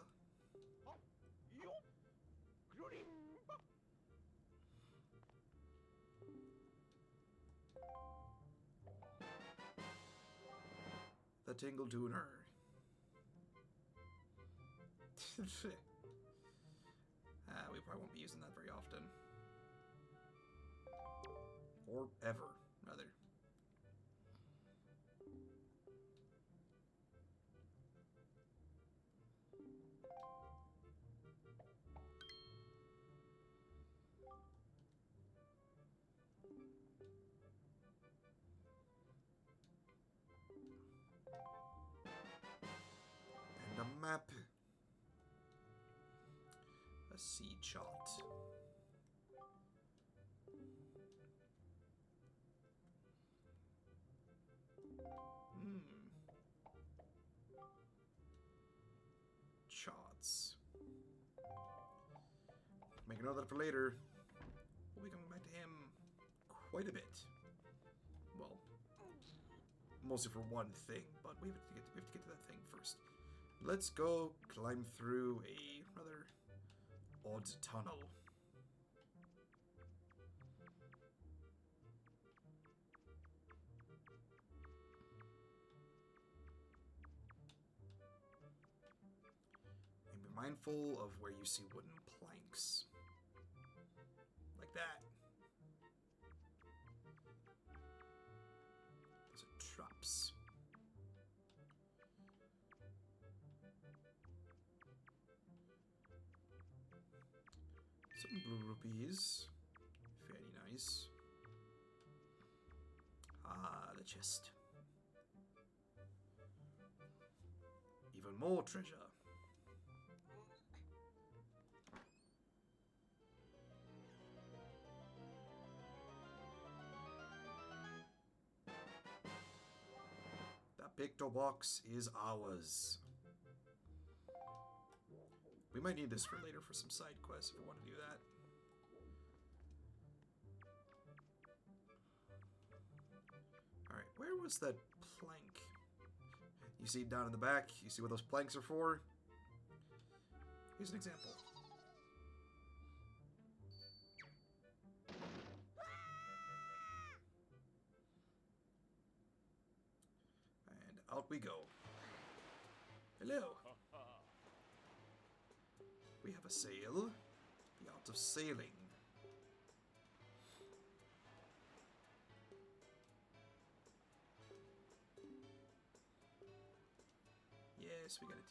The Tingle Tuner. We probably won't be using that very often. Or ever, rather. And a map. A seed shot. Shots. Make a note of that for later. We'll be coming back to him quite a bit. Well, mostly for one thing, but we have to get to that thing first. Let's go climb through a rather odd tunnel. And be mindful of where you see wooden planks. Like that. Those are traps. Some blue rupees. Very nice. Ah, the chest. Even more treasure. That picto box is ours. We might need this for later for some side quests if we want to do that. Where was that plank? You see down in the back? You see what those planks are for? Here's an example. And out we go. Hello. We have a sail. The art of sailing. Yes, we got it.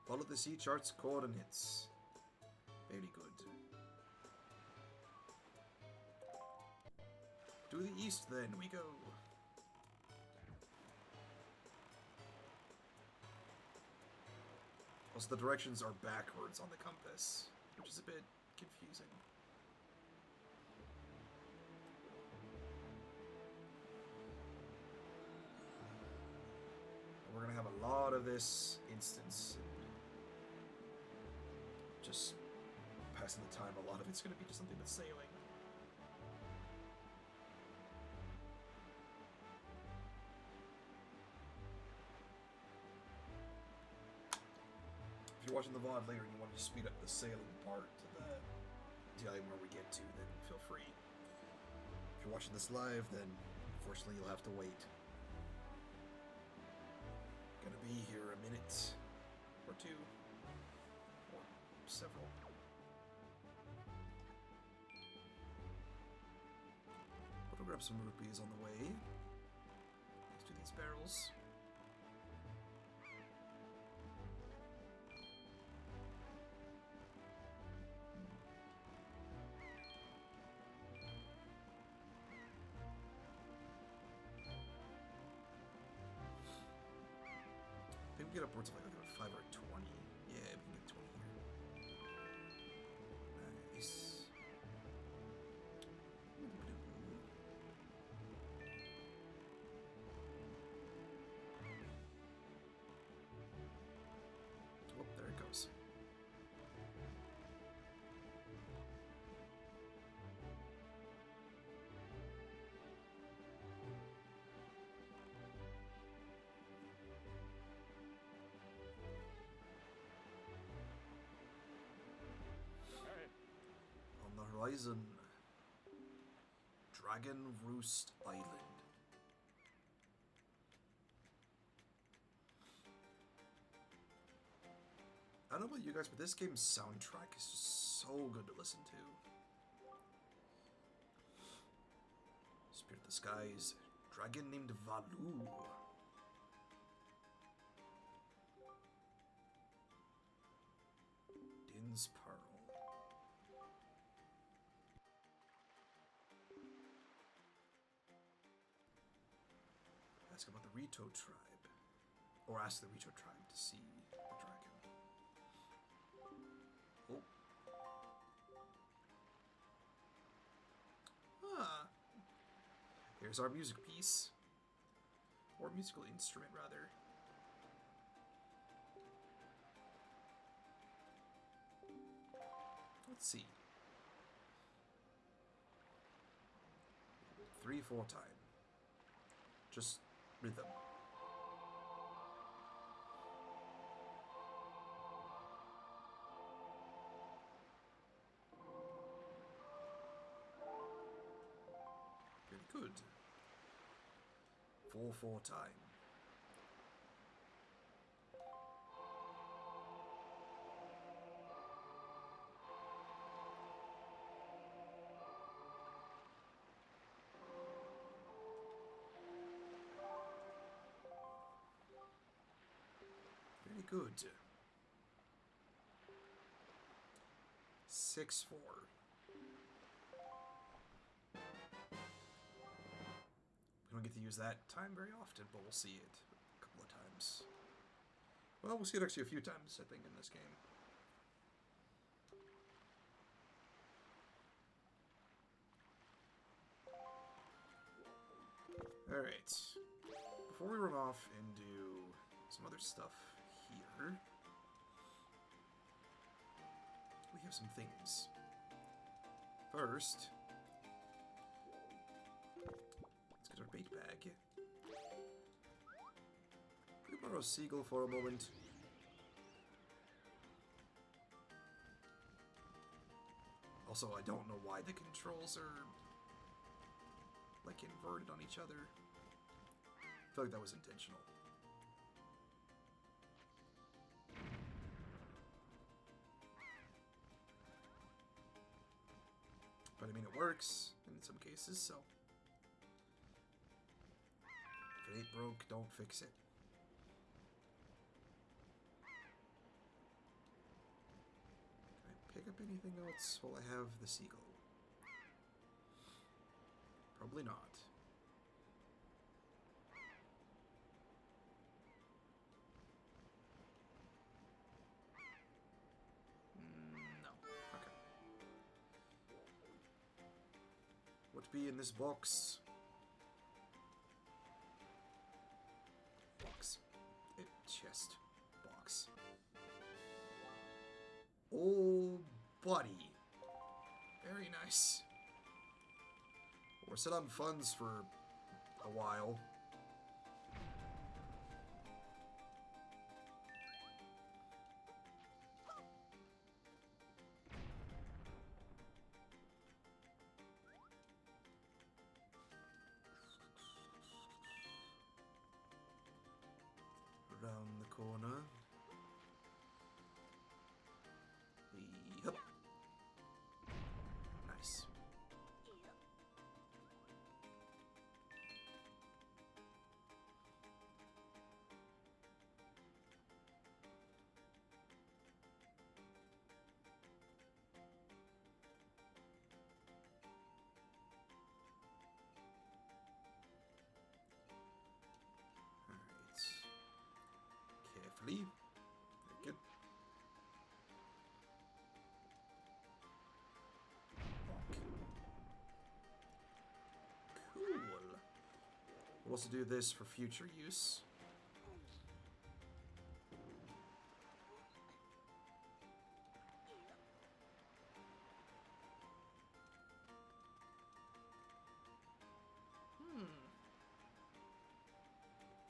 Follow the sea chart's coordinates. Very good. To the east, then, we go. Also, the directions are backwards on the compass, which is a bit confusing. We're gonna have a lot of this instance. Just passing the time, a lot of it's gonna be just something but sailing. If you're watching the VOD later and you want to speed up the sailing part to the island where we get to, then feel free. If you're watching this live, then unfortunately you'll have to wait. Gonna be here a minute or two, or several. But we'll grab some rupees on the way. Next to these barrels. I think we get upwards of like a 5 or 20. Yeah, we can get 20 here. Nice. Oh, there it goes. On the horizon, Dragon Roost Island. I don't know about you guys, but this game's soundtrack is just so good to listen to. Spirit of the Skies, dragon named Valu. Din's Pearl. Ask about the Rito tribe. Or ask the Rito tribe to see the dragon. Oh. Ah. Here's our music piece. Or musical instrument, rather. Let's see. 3/4 time. Just rhythm. Very good. 4/4 time. Very good. 6/4. We don't get to use that time very often, but we'll see it a couple of times. Well, we'll see it actually a few times, I think, in this game. Alright. Before we run off and do some other stuff here, we have some things. First, let's get our bait bag. Can we borrow a seagull for a moment? Also, I don't know why the controls are, like, inverted on each other. I feel like that was intentional. But I mean, it works in some cases, so. If it ain't broke, don't fix it. Can I pick up anything else while I have the seagull? Probably not. No. Okay. What be in this box? Box. Chest. Box. Oh, buddy. Very nice. We're set on funds for a while. Around the corner. Yep. Nice. Carefully. Very good. Bonk. Cool. We'll also do this for future use.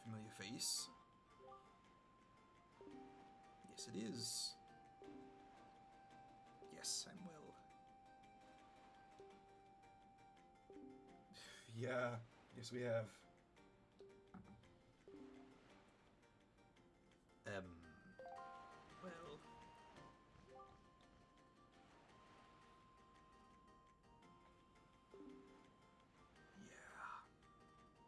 Familiar face. Yes, it is. Yes, I'm well. Yeah, yes we have. Well. Yeah.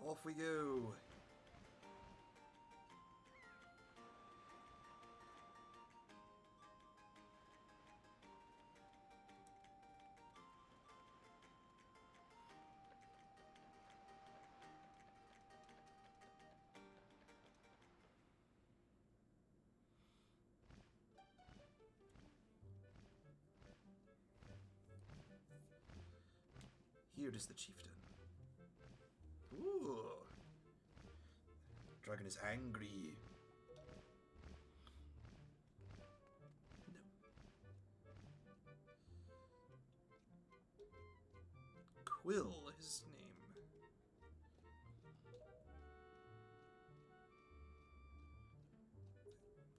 Off we go. Here is the chieftain. Ooh. Dragon is angry. No. Quill, his name.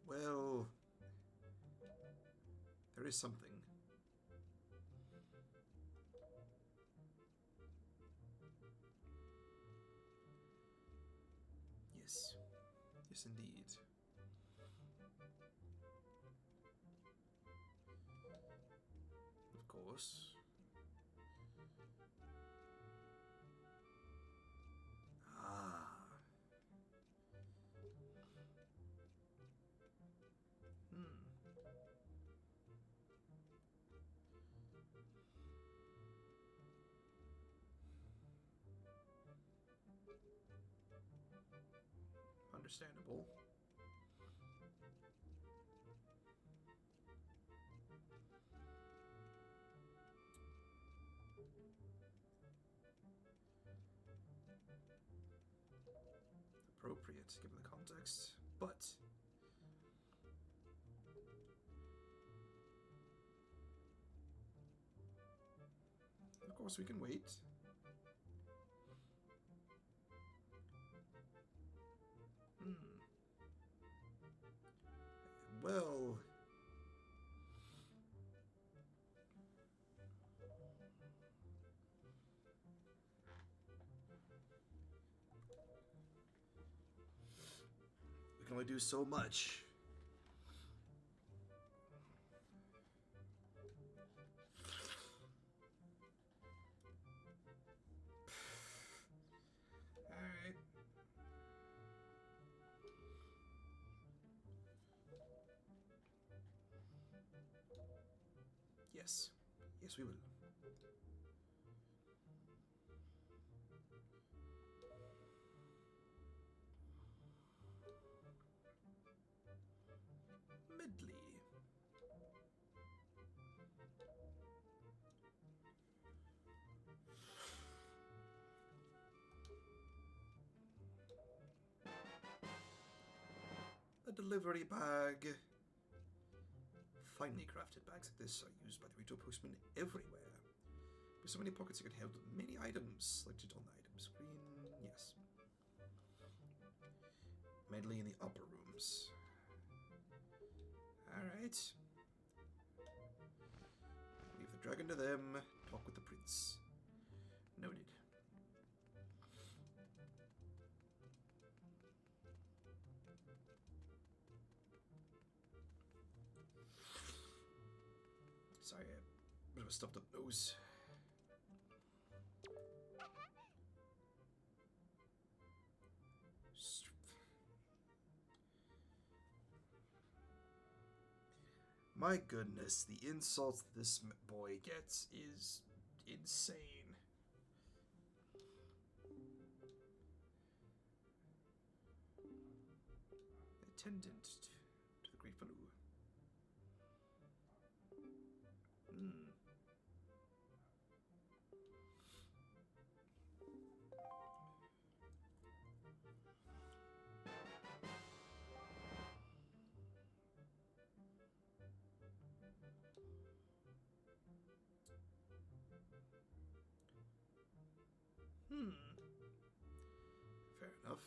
Well, there is something. Yes. Yes, indeed. Of course. Ah. Understandable. Appropriate, given the context, but of course we can wait. Well, we can only do so much. Alright. Yes. Yes, we will. Medley. A delivery bag. Finely crafted bags like this are used by the Rito postmen everywhere. With so many pockets, you can hold many items, like digital items. Green, yes. Medley in the upper rooms. Alright. Leave the dragon to them. Talk with the prince. Noted. Sorry, I have a bit of a stuffed up nose. My goodness, the insults this boy gets is insane. Attendant to the Great Baloo. Fair enough.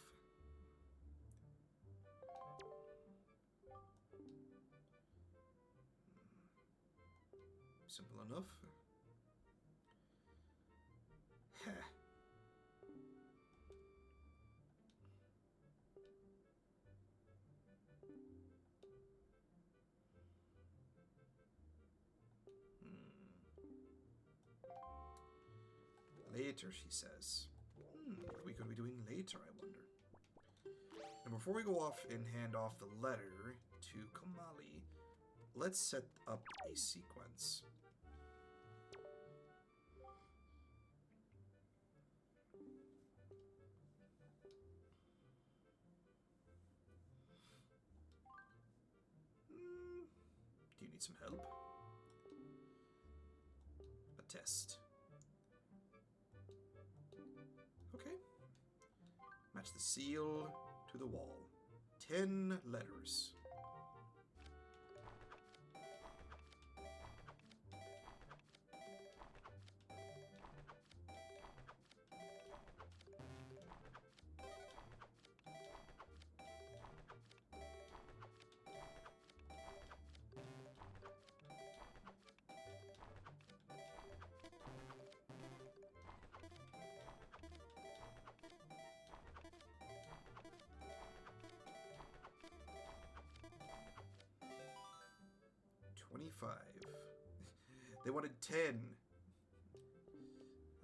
Simple enough. Heh. Later, she says. What are we going to be doing later, I wonder? And before we go off and hand off the letter to Kamali, let's set up a sequence. Do you need some help? A test. Okay. Match the seal to the wall. 10 letters. They wanted 10.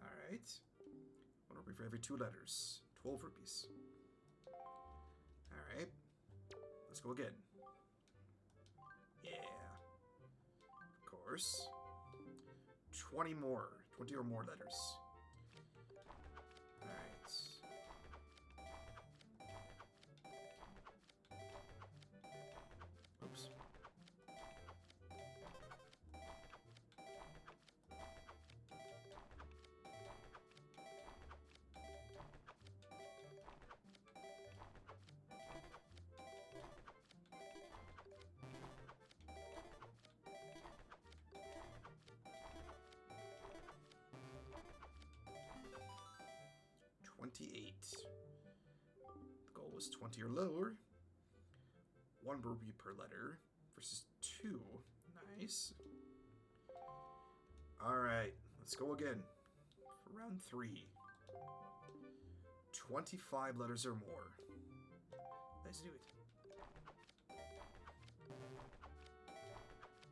Alright. 1 rupee for every 2 letters. 12 rupees. Alright. Let's go again. Yeah. Of course. 20 more. 20 or more letters. Alright. Oops. 28. The goal was 20 or lower. 1 rupee per letter versus 2. Nice. Alright, let's go again for round 3. 25 letters or more. Let's do it.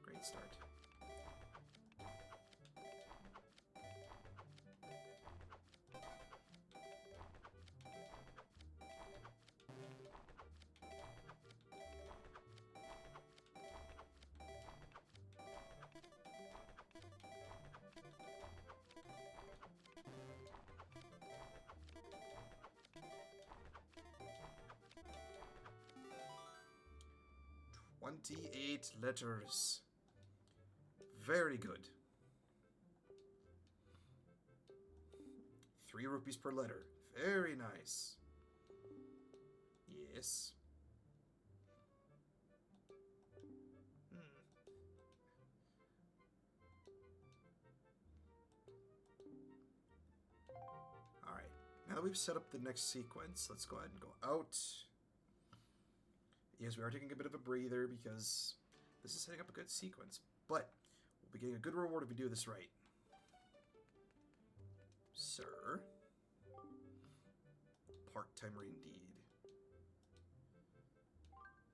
Great start. "28 letters. Very good. 3 rupees per letter. Very nice. Yes. Alright. Now that we've set up the next sequence, let's go ahead and go out. Yes, we are taking a bit of a breather because this is setting up a good sequence, but we'll be getting a good reward if we do this right. Sir. Part-timer indeed.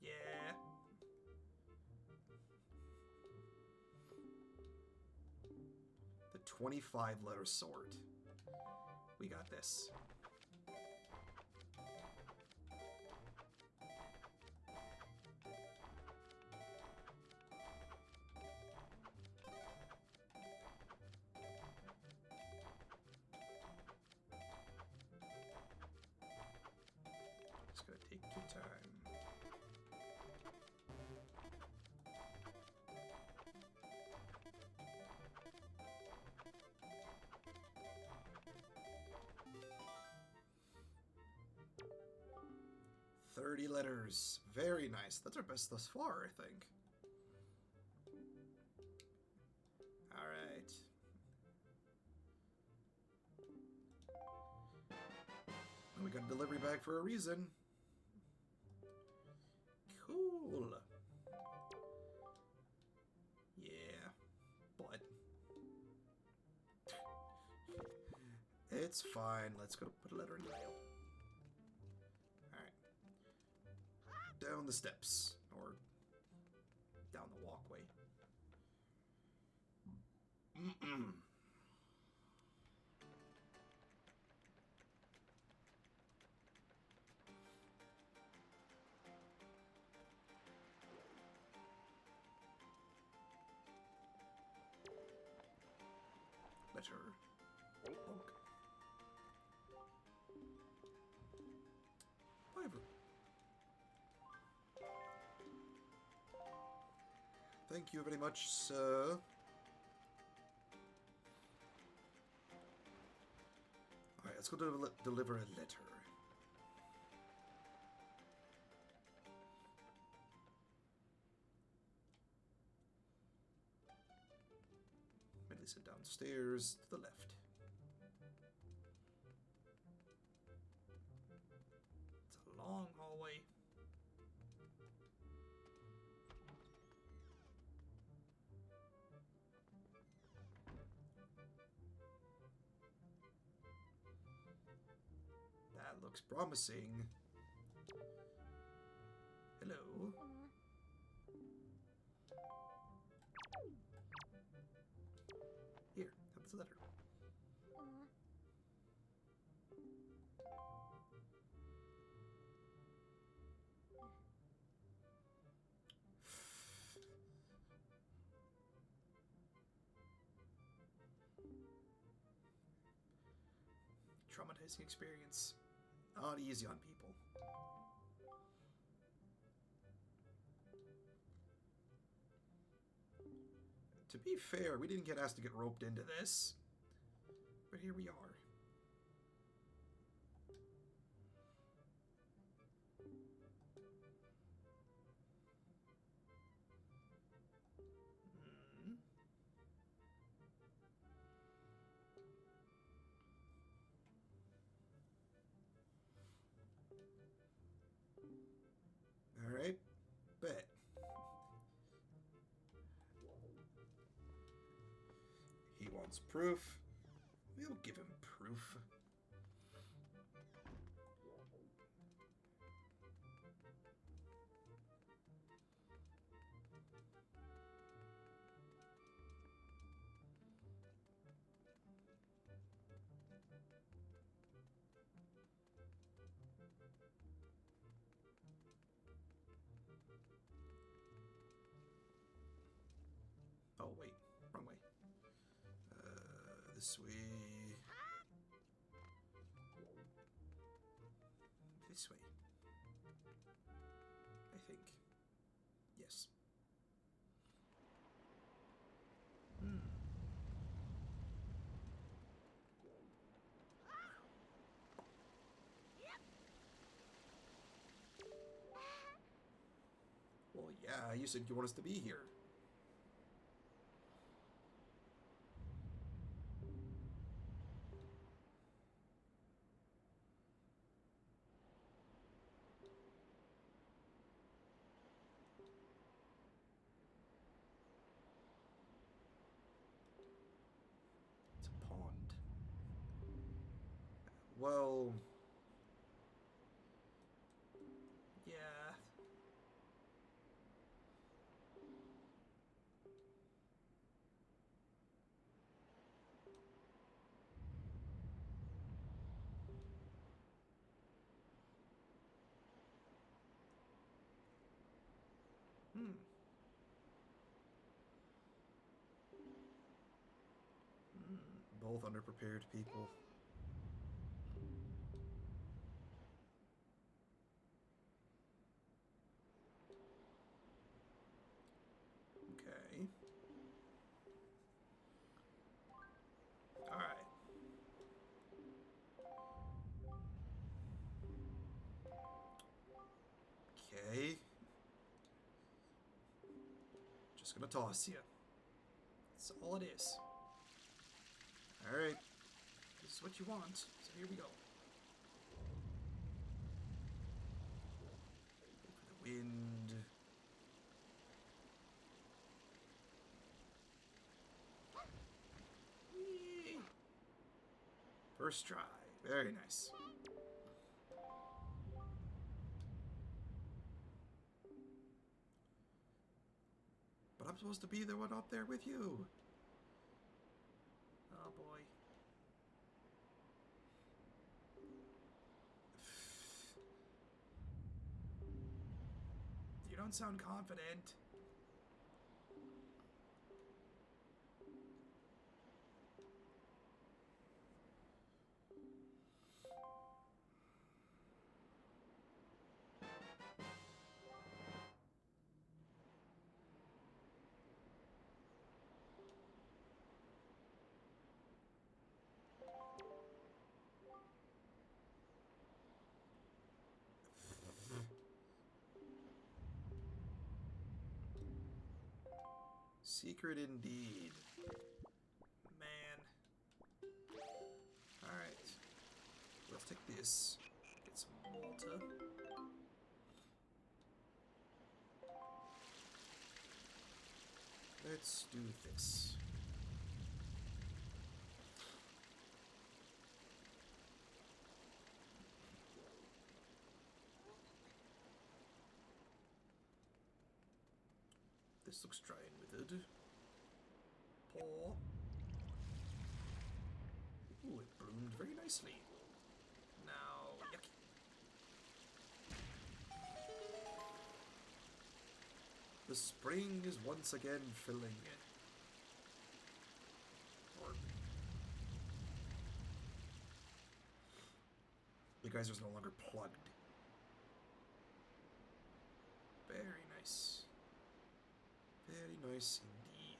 Yeah. The 25-letter sword. We got this. Just gotta take your time. "30 letters. Very nice. That's our best thus far, I think. Alright. We got a delivery bag for a reason. Cool. Yeah. But it's fine. Let's go put a letter in the mail. Down the steps, or down the walkway. Letter. Bonk. 5. Thank you very much, sir. Alright, let's go deliver a letter. Maybe sit downstairs to the left. It's a long hallway. That looks promising. Hello. Here, have this letter. Traumatizing experience. Not easy on people. To be fair, we didn't get asked to get roped into this, but here we are. wants proof. We'll give him proof. Oh, wait. Wrong way. This way. This way. I think. Yes. Well, yeah, you said you want us to be here. It's a pond. Well, yeah. Both underprepared people. Okay. All right. Okay. Just gonna toss you. That's all it is. All right. This is what you want. So here we go. Wait for the wind. Whee! First try. Very nice. But I'm supposed to be the one up there with you. Oh boy. You don't sound confident. Secret indeed. Man. Alright. Let's take this. Get some water. Let's do this. This looks dry and withered. Pour. Ooh, it bloomed very nicely. Now, yucky. The spring is once again filling it. Or the geyser's no longer plugged. Very nice. Very nice indeed.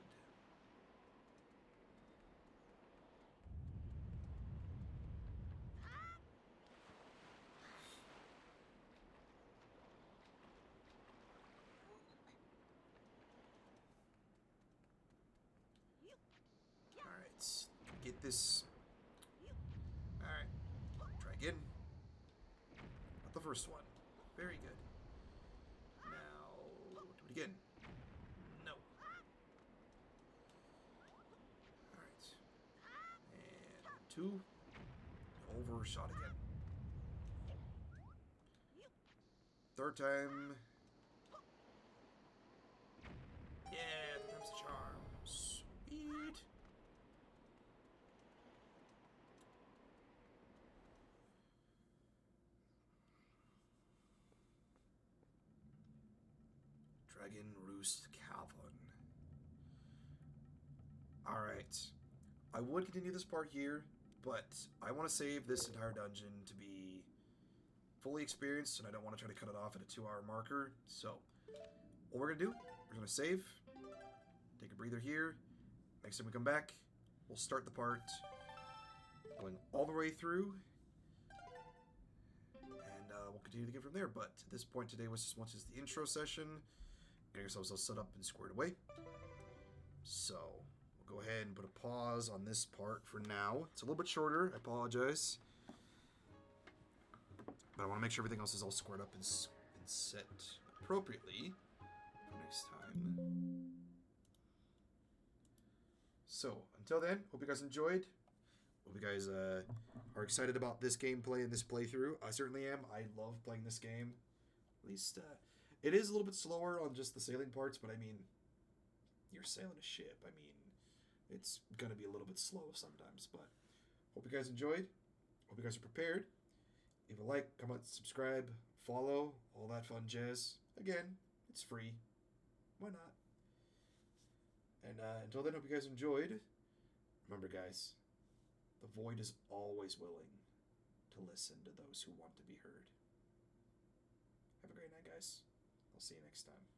Alright, get this. Alright, try again. Not the first one. Very good. Now, do it again. No. Alright. 2. Overshot again. 3rd time. Yeah, 3rd time's the charm. Sweet. Dragon Roost Cavern. Alright. I would continue this part here, but I want to save this entire dungeon to be fully experienced, and I don't want to try to cut it off at a 2-hour marker. So, what we're going to do, we're going to save, take a breather here. Next time we come back, we'll start the part going all the way through, and we'll continue the game from there. But this point today was just much as the intro session, getting ourselves all set up and squared away. So, we'll go ahead and put a pause on this part for now. It's a little bit shorter, I apologize. But I want to make sure everything else is all squared up and set appropriately for next time. So, until then, hope you guys enjoyed. Hope you guys are excited about this gameplay and this playthrough. I certainly am. I love playing this game. At least, it is a little bit slower on just the sailing parts, but I mean, you're sailing a ship. I mean, it's going to be a little bit slow sometimes, but hope you guys enjoyed. Hope you guys are prepared. Leave a like, comment, subscribe, follow, all that fun jazz. Again, it's free. Why not? And until then, hope you guys enjoyed. Remember, guys, the void is always willing to listen to those who want to be heard. Have a great night, guys. I'll see you next time.